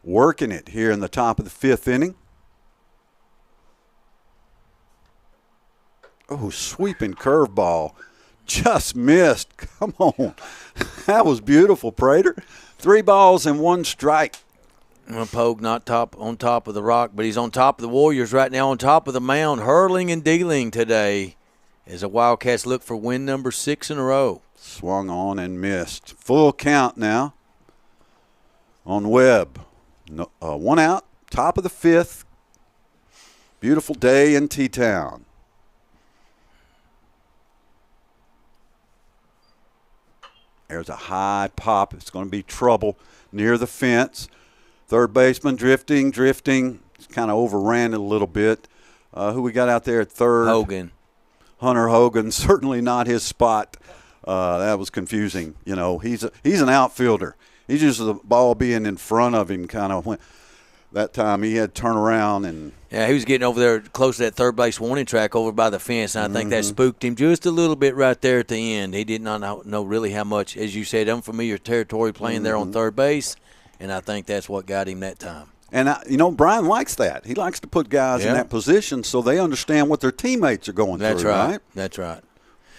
working it here in the top of the 5th inning. Oh, sweeping curveball. Just missed. Come on. That was beautiful, Prater. 3 balls and 1 strike. Well, Pogue not on top of the rock, but he's on top of the Warriors right now, on top of the mound, hurling and dealing today as the Wildcats look for win number 6 in a row. Swung on and missed. Full count now on Webb. 1 out, top of the 5th. Beautiful day in T-Town. There's a high pop. It's going to be trouble near the fence. Third baseman drifting. He's kind of overran it a little bit. Who we got out there at third? Hogan. Hunter Hogan. Certainly not his spot. That was confusing. You know, he's an outfielder. He's just the ball being in front of him kind of went. That time he had to turn around and. Yeah, he was getting over there close to that third base warning track over by the fence, and I think that spooked him just a little bit right there at the end. He did not know really how much, as you said, unfamiliar territory playing there on third base, and I think that's what got him that time. And, Brian likes that. He likes to put guys in that position so they understand what their teammates are going through, right? That's right.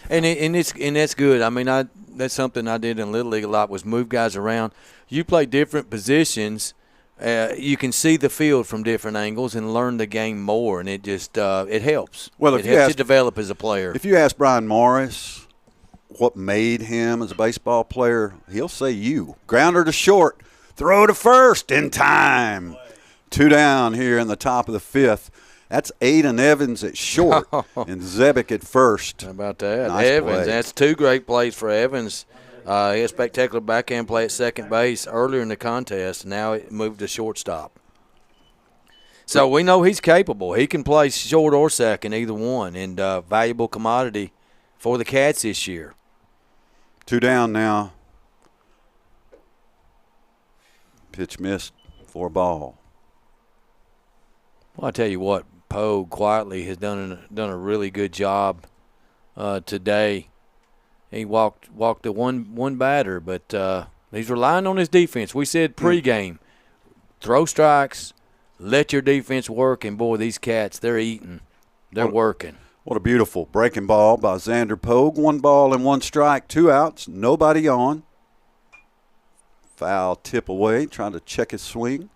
And that's good. I mean, that's something I did in Little League a lot was move guys around. You play different positions. You can see the field from different angles and learn the game more, and it just it helps. Well, it helps you develop as a player. If you ask Brian Morris what made him as a baseball player, he'll say you. Grounder to short, throw to first in time. 2 down here in the top of the 5th. That's Aiden Evans at short and Zebic at first. How about that? Nice Evans, play. That's 2 great plays for Evans. He had a spectacular backhand play at second base earlier in the contest. Now it moved to shortstop. So we know he's capable. He can play short or second, either one, and valuable commodity for the Cats this year. 2 down now. Pitch missed for a ball. Well, I tell you what, Poe quietly has done a really good job today. He walked the one batter, but he's relying on his defense. We said pregame, throw strikes, let your defense work, and boy, these Cats, they're eating. They're working. What a beautiful breaking ball by Xander Pogue. 1 ball and 1 strike, 2 outs, nobody on. Foul tip away, trying to check his swing.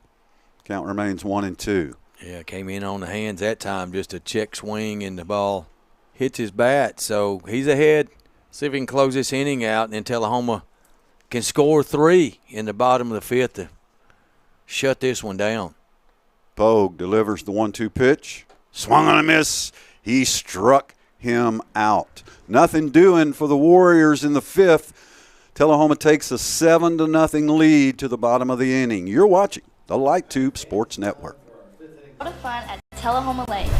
Count remains 1-2. Yeah, came in on the hands that time, just a check swing, and the ball hits his bat. So he's ahead. See if he can close this inning out, and then Tullahoma can score 3 in the bottom of the 5th to shut this one down. Pogue delivers the 1-2 pitch. Swung on a miss. He struck him out. Nothing doing for the Warriors in the 5th. Tullahoma takes a 7-0 lead to the bottom of the inning. You're watching the Light Tube Sports Network. A lot of fun at Tullahoma Lanes.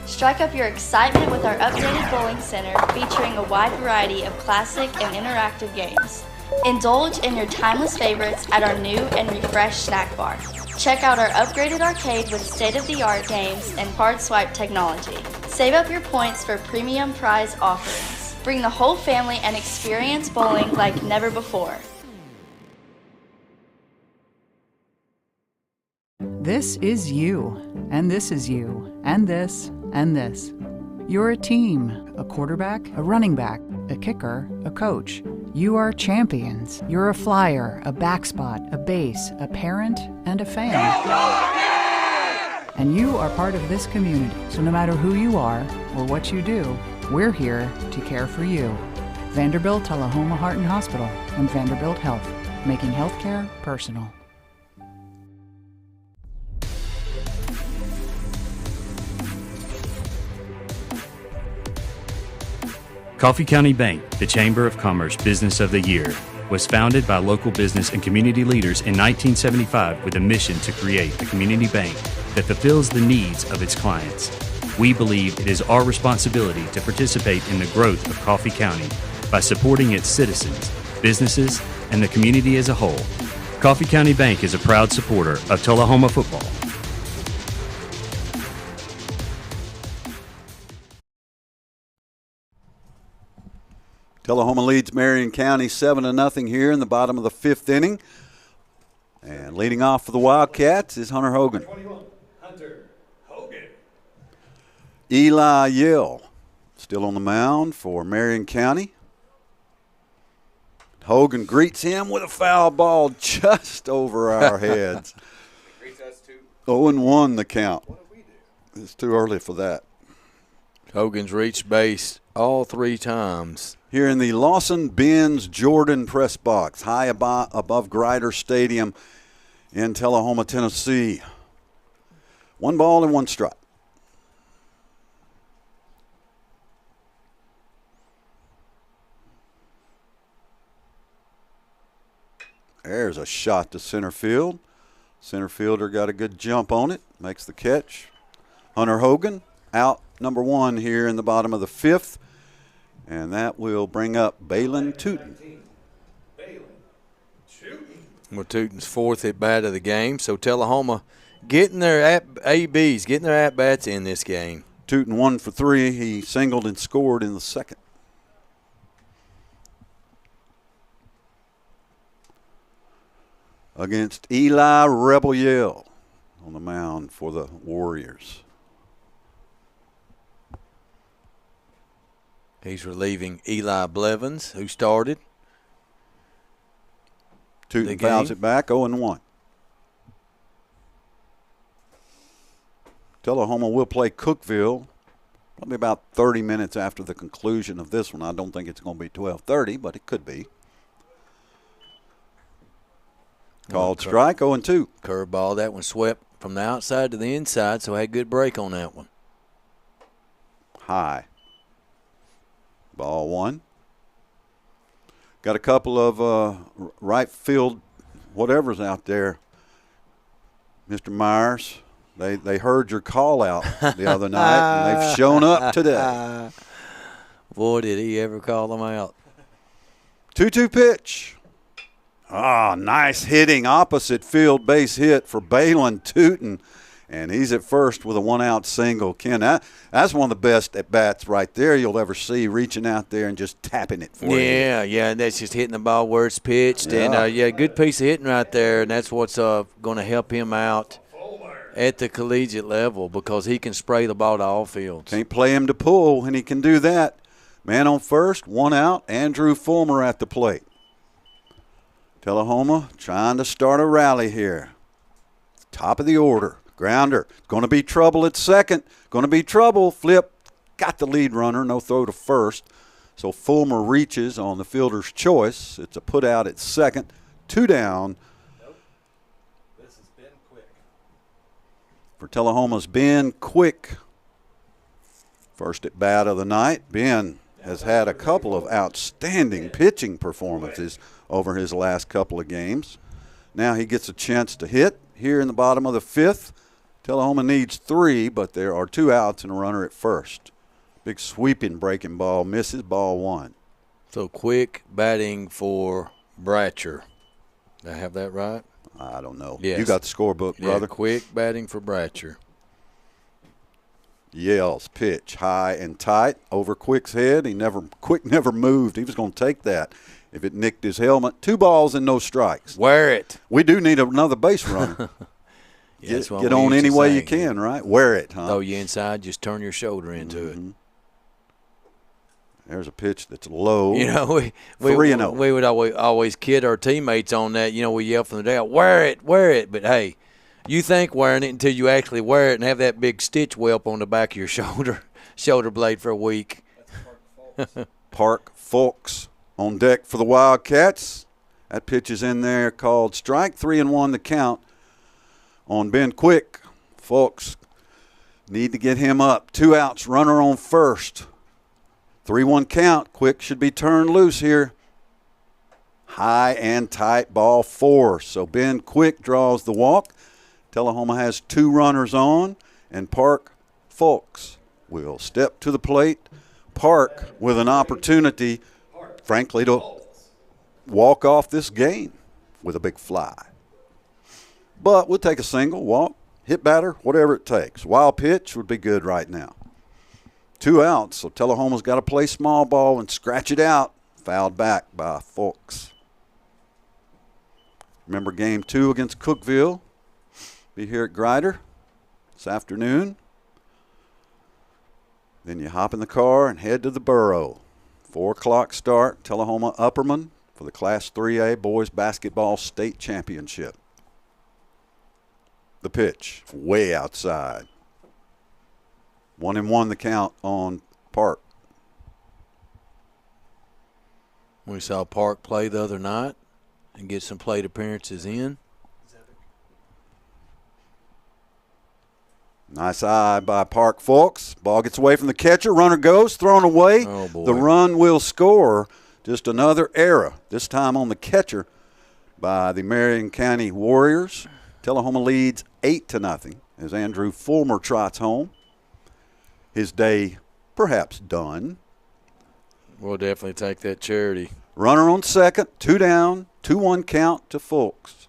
Strike up your excitement with our updated bowling center featuring a wide variety of classic and interactive games. Indulge in your timeless favorites at our new and refreshed snack bar. Check out our upgraded arcade with state-of-the-art games and card swipe technology. Save up your points for premium prize offerings. Bring the whole family and experience bowling like never before. This is you, and this is you, and this, and this. You're a team, a quarterback, a running back, a kicker, a coach. You are champions. You're a flyer, a back spot, a base, a parent, and a fan. And you are part of this community. So no matter who you are or what you do, we're here to care for you. Vanderbilt Tullahoma Heart and Hospital and Vanderbilt Health, making healthcare personal. Coffee County Bank, the Chamber of Commerce Business of the Year, was founded by local business and community leaders in 1975 with a mission to create a community bank that fulfills the needs of its clients. We believe it is our responsibility to participate in the growth of Coffee County by supporting its citizens, businesses, and the community as a whole. Coffee County Bank is a proud supporter of Tullahoma football. Tullahoma leads Marion County 7-0 here in the bottom of the 5th inning. And leading off for the Wildcats is Hunter Hogan. 21, Hunter Hogan. Eli Yell still on the mound for Marion County. Hogan greets him with a foul ball just over our heads. 0-1 the count. It's too early for that. Hogan's reached base all 3 times. Here in the Lawson-Benz Jordan press box, high above Grider Stadium in Tullahoma, Tennessee. 1 ball and 1 strike. There's a shot to center field. Center fielder got a good jump on it, makes the catch. Hunter Hogan out number 1 here in the bottom of the 5th, and that will bring up Balin Tootin. Well, Tootin's 4th at bat of the game, so Tullahoma getting their ABs, getting their at-bats in this game. Tootin 1 for 3. He singled and scored in the 2nd. Against Eli Rebel Yell on the mound for the Warriors. He's relieving Eli Blevins, who started. Tootin fouls it back, 0-1. Tullahoma will play Cookeville probably about 30 minutes after the conclusion of this one. I don't think it's going to be 12:30, but it could be. Called strike, 0-2. Curveball, that one swept from the outside to the inside, so had good break on that one. High. Ball 1. Got a couple of right field whatever's out there, Mr. Myers. They heard your call out the other night, and they've shown up today. Boy, did he ever call them out. 2-2 pitch. Nice hitting, opposite field base hit for Balin Tootin, and he's at first with a 1-out single. Ken, that's one of the best at-bats right there you'll ever see, reaching out there and just tapping it for you. Yeah, and that's just hitting the ball where it's pitched. Yeah. And, good piece of hitting right there, and that's what's going to help him out at the collegiate level because he can spray the ball to all fields. Can't play him to pull, and he can do that. Man on first, 1 out, Andrew Fulmer at the plate. Tullahoma trying to start a rally here. Top of the order. Grounder. Going to be trouble at second. Going to be trouble. Flip. Got the lead runner. No throw to first. So Fulmer reaches on the fielder's choice. It's a put out at second. 2 down. Nope. This has been quick. For Tullahoma's Ben Quick. First at bat of the night. Ben has had a couple of outstanding pitching performances over his last couple of games. Now he gets a chance to hit here in the bottom of the 5th. Tullahoma needs 3, but there are 2 outs and a runner at first. Big sweeping breaking ball, misses, ball 1. So Quick batting for Bratcher. Did I have that right? I don't know. Yes. You got the scorebook, brother. Yeah, Quick batting for Bratcher. Yells, pitch, high and tight over Quick's head. Quick never moved. He was going to take that if it nicked his helmet. 2 balls and no strikes. Wear it. We do need another base runner. Get on any way you can, right? Wear it, huh? Throw you inside, just turn your shoulder into it. There's a pitch that's low. We 3-0. We would always kid our teammates on that. We yell from the dugout, wear it. But, hey, you think wearing it until you actually wear it and have that big stitch whelp on the back of your shoulder blade for a week. Park Fulks on deck for the Wildcats. That pitch is in there called strike. 3-1 the count on Ben Quick. Fulks need to get him up. 2 outs, runner on first. 3-1 count. Quick should be turned loose here. High and tight, ball 4. So Ben Quick draws the walk. Tullahoma has 2 runners on, and Park Fulks will step to the plate. Park with an opportunity, frankly, to walk off this game with a big fly. But we'll take a single, walk, hit batter, whatever it takes. Wild pitch would be good right now. 2 outs, so Tullahoma's got to play small ball and scratch it out. Fouled back by Fulks. Remember game 2 against Cookeville. Be here at Grider this afternoon. Then you hop in the car and head to the Borough. 4 o'clock start, Tullahoma Upperman, for the Class 3A Boys Basketball State Championship. The pitch, way outside. 1-1 the count on Park. We saw Park play the other night and get some plate appearances in. Nice eye by Park Fulks. Ball gets away from the catcher. Runner goes, thrown away. Oh, boy. The run will score. Just another error, this time on the catcher by the Marion County Warriors. Tullahoma leads 8-0 as Andrew Fulmer trots home. His day perhaps done. We'll definitely take that charity. Runner on second, 2 down, 2-1 count to Fulks.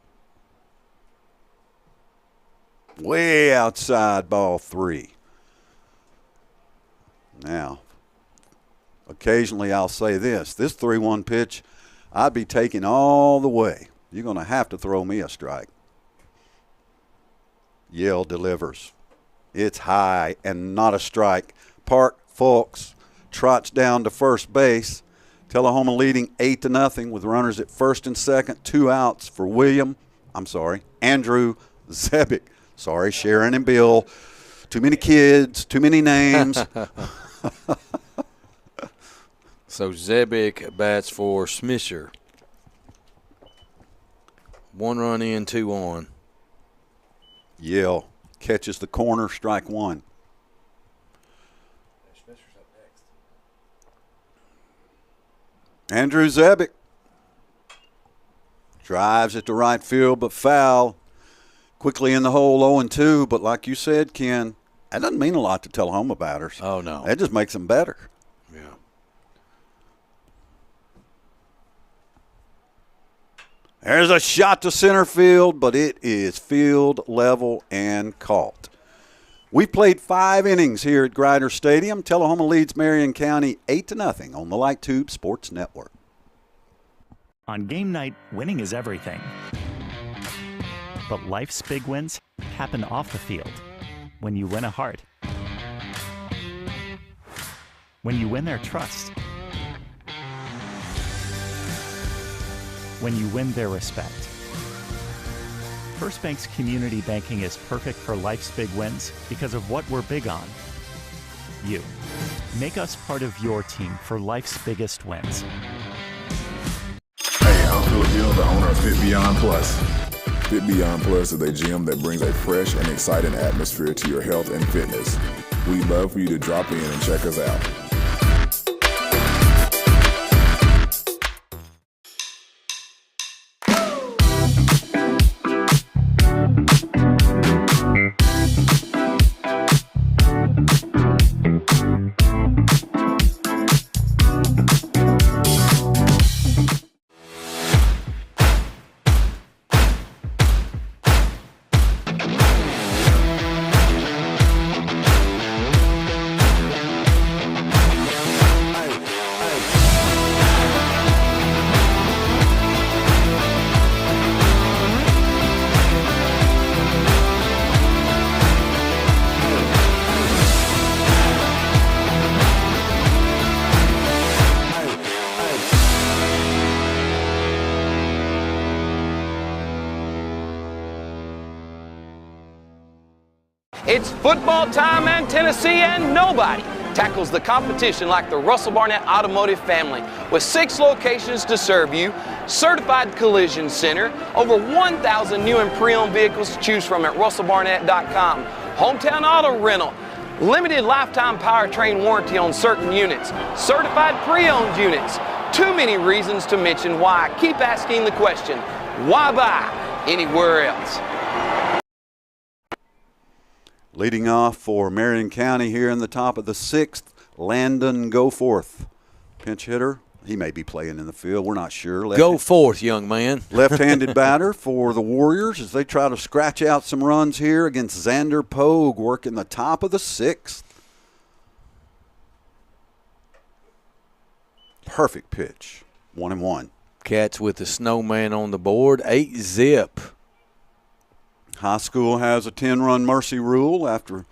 Way outside, ball 3. Now, occasionally I'll say this 3-1 pitch, I'd be taking all the way. You're going to have to throw me a strike. Yell delivers. It's high and not a strike. Park Fulks trots down to first base. Tullahoma leading 8-0 with runners at first and second, 2 outs for Andrew Zebick. Sorry, Sharon and Bill. Too many kids, too many names. So Zebick bats for Smisher. 1 run in, 2 on. Yell catches the corner, strike 1. Andrew Zebick drives it to right field, but foul. Quickly in the hole, 0-2. But like you said, Ken, that doesn't mean a lot to Tullahoma batters. Oh, no. That just makes them better. Yeah. There's a shot to center field, but it is field level and caught. We've played 5 innings here at Grider Stadium. Tullahoma leads Marion County 8-0 on the Light Tube Sports Network. On game night, winning is everything. But life's big wins happen off the field. When you win a heart. When you win their trust. When you win their respect. First Bank's community banking is perfect for life's big wins because of what we're big on. You. Make us part of your team for life's biggest wins. Hey, I'm Phil Gill, the owner of Fit Beyond Plus. Fit Beyond Plus is a gym that brings a fresh and exciting atmosphere to your health and fitness. We'd love for you to drop in and check us out. It's football time in Tennessee, and nobody tackles the competition like the Russell Barnett Automotive family. With 6 locations to serve you, certified collision center, over 1,000 new and pre-owned vehicles to choose from at russellbarnett.com, hometown auto rental, limited lifetime powertrain warranty on certain units, certified pre-owned units. Too many reasons to mention why. Keep asking the question, why buy anywhere else? Leading off for Marion County here in the top of the 6th, Landon Goforth. Pinch hitter. He may be playing in the field. We're not sure. Go forth, young man. Left-handed batter for the Warriors as they try to scratch out some runs here against Xander Pogue, working the top of the 6th. Perfect pitch. 1-1. Cats with the snowman on the board. 8-zip. High school has a 10-run mercy rule after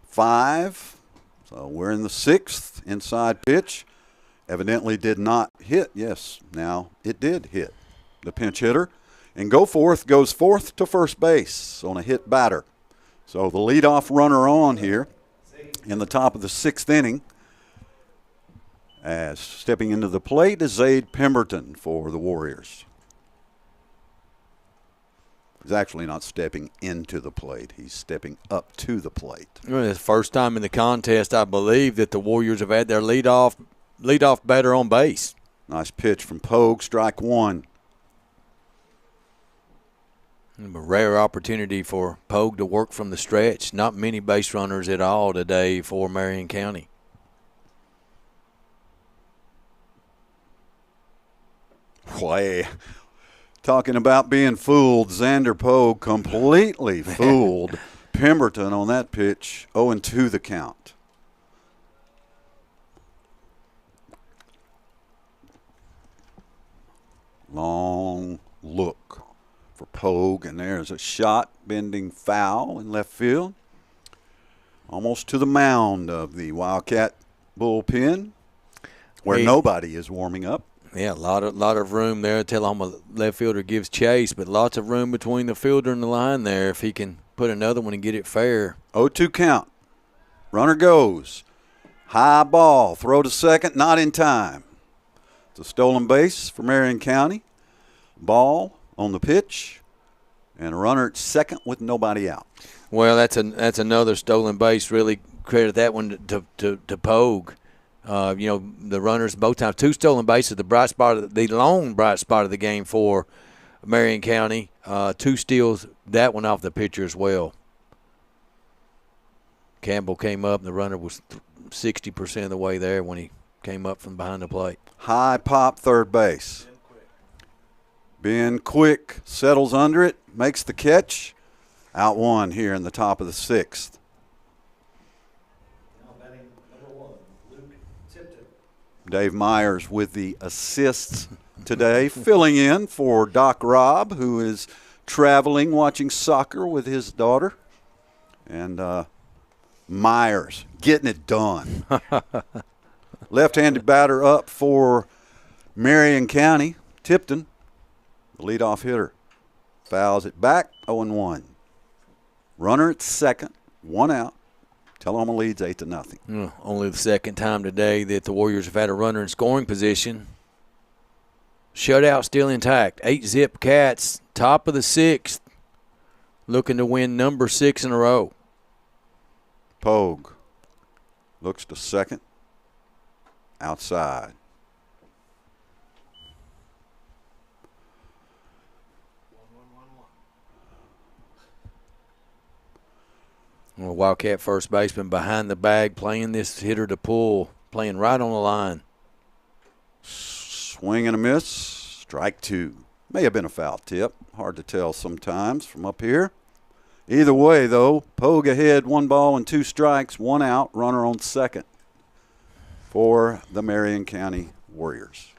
5. So we're in the 6th. Inside pitch. evidently did not hit. Yes, now it did hit the pinch hitter. And Goforth goes fourth to first base on a hit batter. So the leadoff runner on here in the top of the sixth inning. As stepping into the plate is Zade Pemberton for the Warriors. He's actually not stepping into the plate. He's stepping up to the plate. Well, it's the first time in the contest, I believe, that the Warriors have had their leadoff batter on base. Nice pitch from Pogue, strike one. A rare opportunity for Pogue to work from the stretch. Not many base runners at all today for Marion County. Way. Talking about being fooled, Xander Pogue completely fooled Pemberton on that pitch. 0-2 the count. Long look for Pogue, and there's a shot bending foul in left field. Almost to the mound of the Wildcat bullpen, where nobody is warming up. Yeah, a lot of room there. Tullahoma left fielder gives chase, but lots of room between the fielder and the line there if he can put another one and get it fair. 0-2 count. Runner goes. High ball. Throw to second. Not in time. It's a stolen base for Marion County. Ball on the pitch. And a runner at second with nobody out. Well, that's another stolen base. Really credit that one to Pogue. The runners both times, 2 stolen bases, the lone bright spot of the game for Marion County. 2 steals, that one off the pitcher as well. Campbell came up, and the runner was 60% of the way there when he came up from behind the plate. High pop third base. Ben Quick settles under it, makes the catch. Out one here in the top of the sixth. Dave Myers with the assists today, filling in for Doc Robb, who is traveling, watching soccer with his daughter. And Myers getting it done. Left-handed batter up for Marion County, Tipton, the leadoff hitter. Fouls it back, 0-1. Runner at second, 1 out. Tullahoma leads 8-0. Only the second time today that the Warriors have had a runner in scoring position. Shutout still intact. 8-zip Cats, top of the sixth, looking to win number 6 in a row. Pogue looks to second, outside. Well, Wildcat first baseman behind the bag, playing this hitter to pull, playing right on the line. Swing and a miss, strike 2. May have been a foul tip. Hard to tell sometimes from up here. Either way, though, Pogue ahead, 1 ball and 2 strikes, 1 out, runner on second for the Marion County Warriors.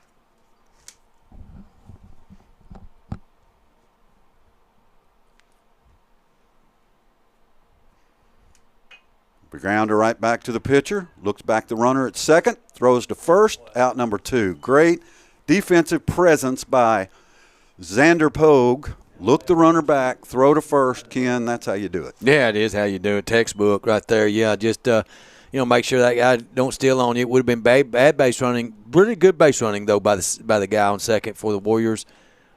Grounder right back to the pitcher. Looks back the runner at second. Throws to first. Out number 2. Great defensive presence by Xander Pogue. Look the runner back. Throw to first. Ken, that's how you do it. Yeah, it is how you do it. Textbook right there. Yeah, just make sure that guy don't steal on you. It would have been bad base running. Really good base running, though, by the guy on second for the Warriors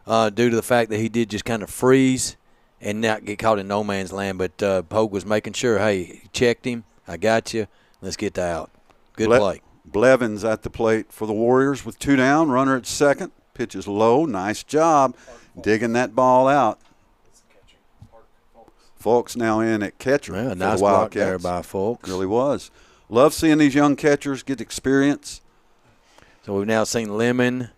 due to the fact that he did just kind of freeze and not get caught in no man's land. But Pogue was making sure, hey, he checked him. I got you. Let's get that out. Good play. Blevins at the plate for the Warriors with 2 down. Runner at second. Pitch is low. Nice job digging that ball out. Folks now in at catcher. Yeah, for nice the block Wildcats. there by Folks. Really was. Love seeing these young catchers get experience. So we've now seen Lemon,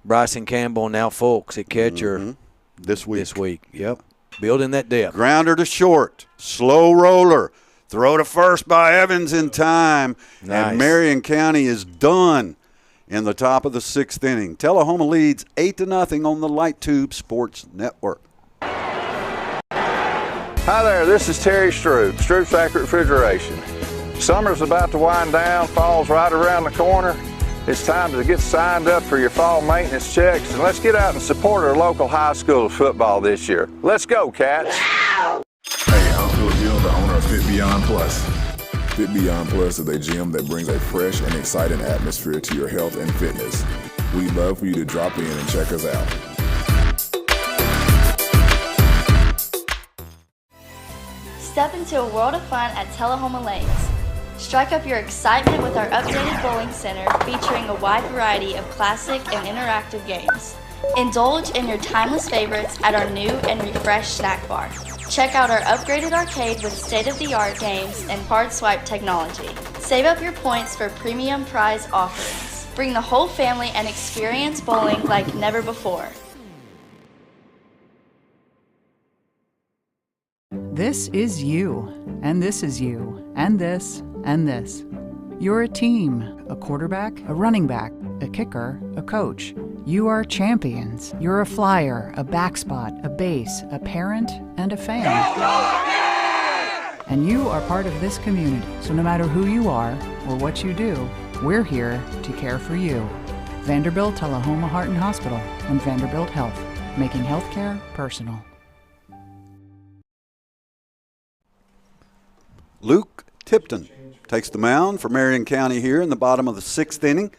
Bryson Campbell, and now Folks at catcher this week. Yep. Building that depth. Grounder to short. Slow roller. Throw to first by Evans in time. Nice. And Marion County is done in the top of the 6th inning. Tullahoma leads 8-0 on the Light Tube Sports Network. Hi there, this is Terry Stroop, Stroop's Accurate Refrigeration. Summer's about to wind down, fall's right around the corner. It's time to get signed up for your fall maintenance checks, and let's get out and support our local high school football this year. Let's go, Cats. Hey, I'm Phil Gill, the owner of Fit Beyond Plus. Fit Beyond Plus is a gym that brings a fresh and exciting atmosphere to your health and fitness. We'd love for you to drop in and check us out. Step into a world of fun at Tullahoma Lanes. Strike up your excitement with our updated bowling center featuring a wide variety of classic and interactive games. Indulge in your timeless favorites at our new and refreshed snack bar. Check out our upgraded arcade with state-of-the-art games and card swipe technology. Save up your points for premium prize offerings. Bring the whole family and experience bowling like never before. This is you, and this is you, and this, and this. You're a team, a quarterback, a running back, a kicker, a coach. You are champions. You're a flyer, a backspot, a base, a parent, and a fan. And you are part of this community, so no matter who you are or what you do, we're here to care for you. Vanderbilt Tullahoma Heart and Hospital and Vanderbilt Health, making healthcare personal. Luke Tipton takes the mound for Marion County here in the bottom of the 6th inning.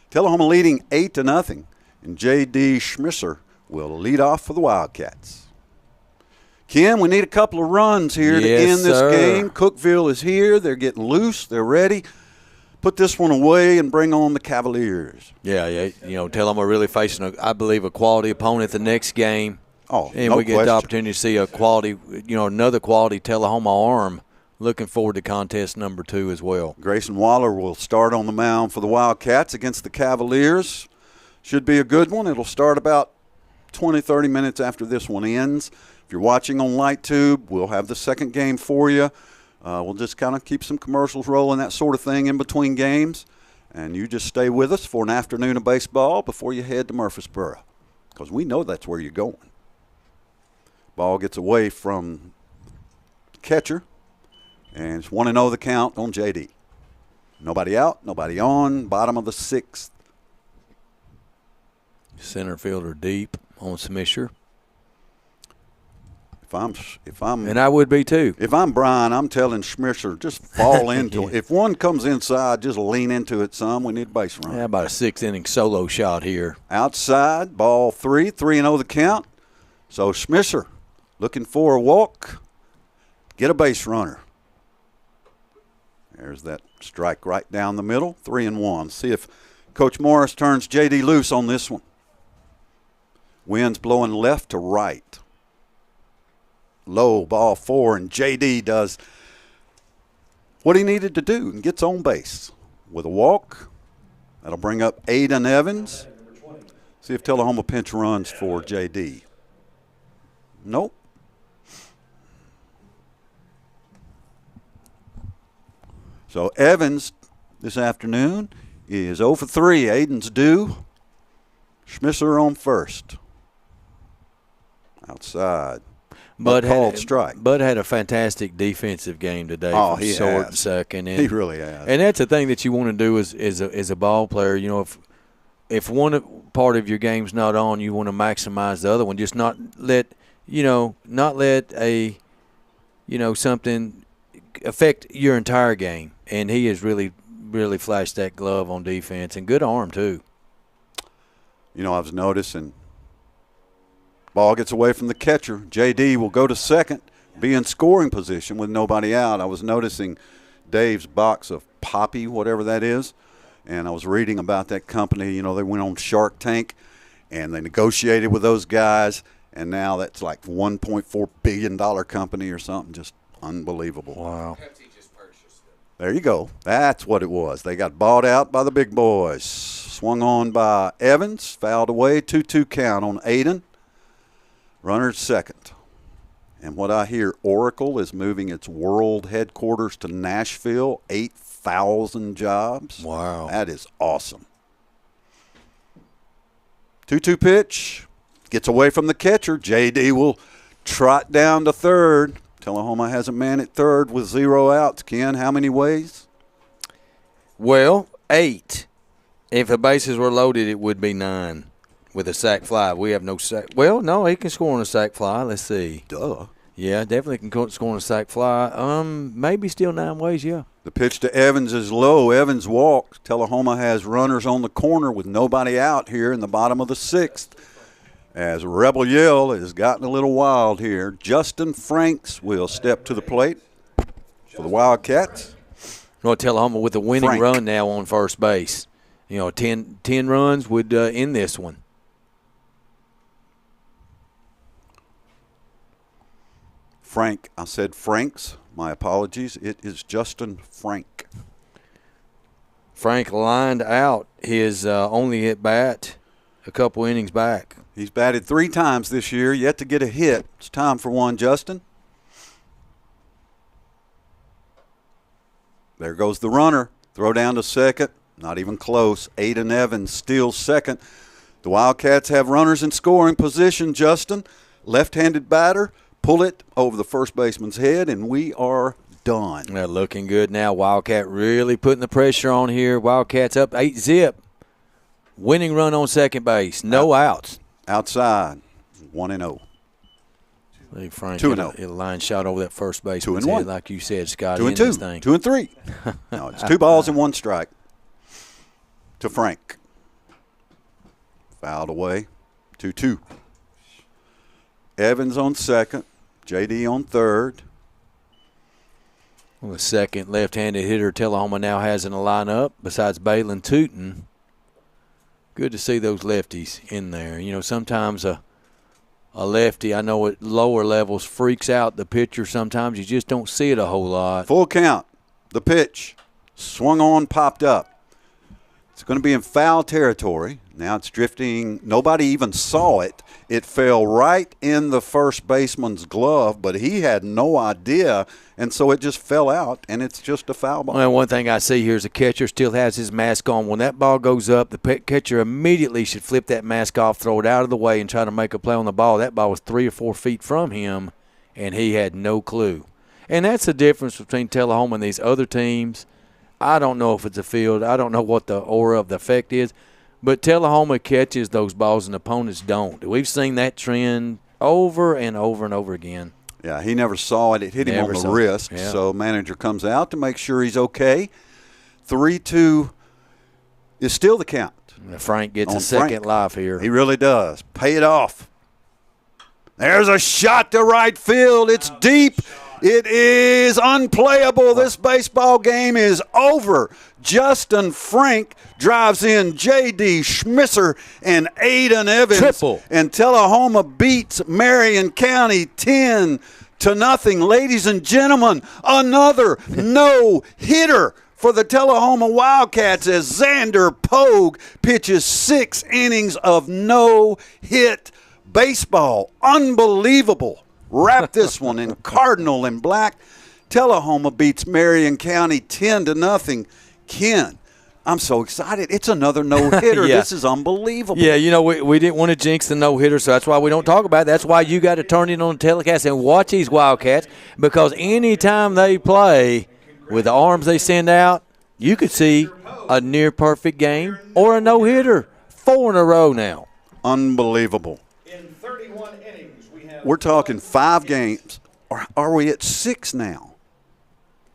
Tullahoma leading 8-0, and J.D. Schmisser will lead off for the Wildcats. Ken, we need a couple of runs here to end this game. Cookeville is here. They're getting loose. They're ready. Put this one away and bring on the Cavaliers. Yeah. You know, Tullahoma really facing, I believe, a quality opponent the next game. Oh, and no we get question. the opportunity to see a quality, another quality Tullahoma arm. Looking forward to contest number 2 as well. Grayson Waller will start on the mound for the Wildcats against the Cavaliers. Should be a good one. It'll start about 20, 30 minutes after this one ends. If you're watching on LightTube, we'll have the second game for you. We'll just kind of keep some commercials rolling, that sort of thing in between games. And you just stay with us for an afternoon of baseball before you head to Murfreesboro, because we know that's where you're going. Ball gets away from catcher. And it's 1-0 the count on J.D. Nobody out, nobody on, bottom of the 6th. Center fielder deep on Smisher. If I'm and I would be too. If I'm Brian, I'm telling Schmisser, just fall into it. If one comes inside, just lean into it some. We need a base run. How about a 6th inning solo shot here? Outside, ball 3-0 the count. So Schmisser looking for a walk, get a base runner. There's that strike right down the middle, 3-1. See if Coach Morris turns J.D. loose on this one. Wind's blowing left to right. Low, ball 4, and J.D. does what he needed to do and gets on base with a walk. That'll bring up Aiden Evans. See if Tullahoma pinch runs for J.D. Nope. So Evans this afternoon is 0 for 3. Aiden's due. Schmisser on first. Outside. Bud strike. Bud had a fantastic defensive game today. Oh, from he short has. second. And, he really has. And that's the thing that you want to do as a ball player. You know, if one part of your game's not on, you want to maximize the other one. Just not let something affect your entire game. And he has really, really flashed that glove on defense, and good arm too. You know, I was noticing ball gets away from the catcher. J.D. will go to second, be in scoring position with nobody out. I was noticing Dave's box of Poppy, whatever that is, and I was reading about that company. You know, they went on Shark Tank, and they negotiated with those guys, and now that's like $1.4 billion company or something. Just unbelievable. Wow. There you go. That's what it was. They got bought out by the big boys. Swung on by Evans, fouled away, 2-2 count on Aiden. Runner second. And what I hear, Oracle is moving its world headquarters to Nashville, 8,000 jobs. Wow. That is awesome. 2-2 pitch. Gets away from the catcher. J.D. will trot down to third. Tullahoma has a man at third with 0 outs. Ken, how many ways? Well, 8. If the bases were loaded, it would be 9 with a sac fly. We have no sac. Well, no, he can score on a sac fly. Let's see. Duh. Yeah, definitely can score on a sac fly. Maybe still 9 ways, yeah. The pitch to Evans is low. Evans walks. Tullahoma has runners on the corner with nobody out here in the bottom of the 6th. As Rebel Yell has gotten a little wild here, Justin Franks will step to the plate for the Wildcats. North Tullahoma with a winning Frank. run now on first base. 10 runs would end this one. Frank, I said Franks. My apologies. It is Justin Frank. Frank lined out his only at bat a couple innings back. He's batted 3 times this year, yet to get a hit. It's time for one, Justin. There goes the runner. Throw down to second. Not even close. Aiden Evans steals second. The Wildcats have runners in scoring position, Justin. Left-handed batter. Pull it over the first baseman's head, and we are done. They're looking good now. Wildcat really putting the pressure on here. Wildcats up 8-zip. Winning run on second base. No outs. Outside, 1-0. I think Frank 2-0. hit a line shot over that first base. 2-1. Like you said, Scott. 2-2. This thing. 2-3. No, it's 2 balls and 1 strike to Frank. Fouled away. 2-2. Evans on second. JD on third. Well, the second left-handed hitter Tullahoma now has in the lineup besides Balin Tootin. Good to see those lefties in there. Sometimes a lefty, I know at lower levels, freaks out the pitcher. Sometimes you just don't see it a whole lot. Full count. The pitch. Swung on, popped up. It's going to be in foul territory. Now it's drifting. Nobody even saw it. It fell right in the first baseman's glove, but he had no idea, and so it just fell out, and it's just a foul ball. Well, one thing I see here is the catcher still has his mask on. When that ball goes up, the catcher immediately should flip that mask off, throw it out of the way, and try to make a play on the ball. That ball was 3 or 4 feet from him, and he had no clue. And that's the difference between Tullahoma and these other teams. I don't know if it's a field. I don't know what the aura of the effect is. But Tullahoma catches those balls and opponents don't. We've seen that trend over and over and over again. Yeah, he never saw it. It hit him on the wrist. Yeah. So manager comes out to make sure he's okay. 3-2 is still the count. Frank gets a second life here. He really does. Pay it off. There's a shot to right field. It's deep. It is unplayable. This baseball game is over. Justin Frank drives in J.D. Schmisser and Aiden Evans. Triple. And Tullahoma beats Marion County 10-0. Ladies and gentlemen, another no-hitter for the Tullahoma Wildcats as Xander Pogue pitches 6 innings of no-hit baseball. Unbelievable. Wrap this one in cardinal and black. Tullahoma beats Marion County 10-0. Ken, I'm so excited. It's another no-hitter. Yeah. This is unbelievable. Yeah, we didn't want to jinx the no-hitter, so that's why we don't talk about it. That's why you got to turn it on the telecast and watch these Wildcats, because anytime they play with the arms they send out, you could see a near-perfect game or a no-hitter. 4 in a row now. Unbelievable. In 31 innings, we have. We're talking 5 games. Or are we at 6 now?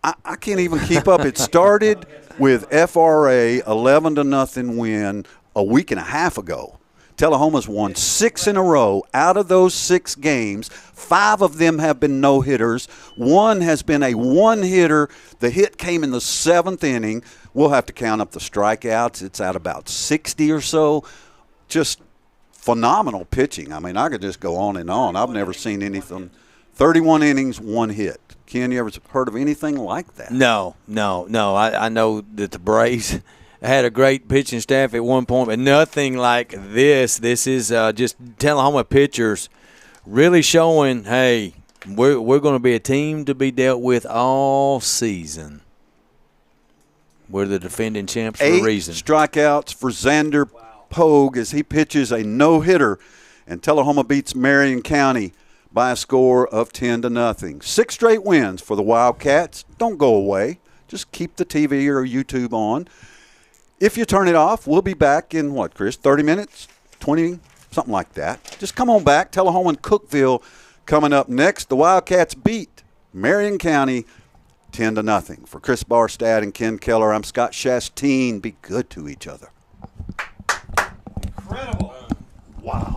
I can't even keep up. It started with FRA 11-0 win a week and a half ago. Tullahoma's won 6 in a row. Out of those 6 games, 5 of them have been no-hitters. 1 has been a one-hitter. The hit came in the 7th inning. We'll have to count up the strikeouts. It's at about 60 or so. Just phenomenal pitching. I mean, I could just go on and on. I've never seen anything. 31 innings, 1 hit. Ken, you ever heard of anything like that? No. I know that the Braves had a great pitching staff at one point, but nothing like this. This is just Tullahoma pitchers really showing, hey, we're going to be a team to be dealt with all season. We're the defending champs for a reason. 8 strikeouts for Xander Pogue as he pitches a no-hitter, and Tullahoma beats Marion County by a score of 10-0. 6 straight wins for the Wildcats. Don't go away. Just keep the TV or YouTube on. If you turn it off, we'll be back in what, Chris? 30 minutes? 20? Something like that. Just come on back. Tullahoma and Cookeville coming up next. The Wildcats beat Marion County 10-0. For Chris Barstad and Ken Keller, I'm Scott Shasteen. Be good to each other. Incredible. Wow.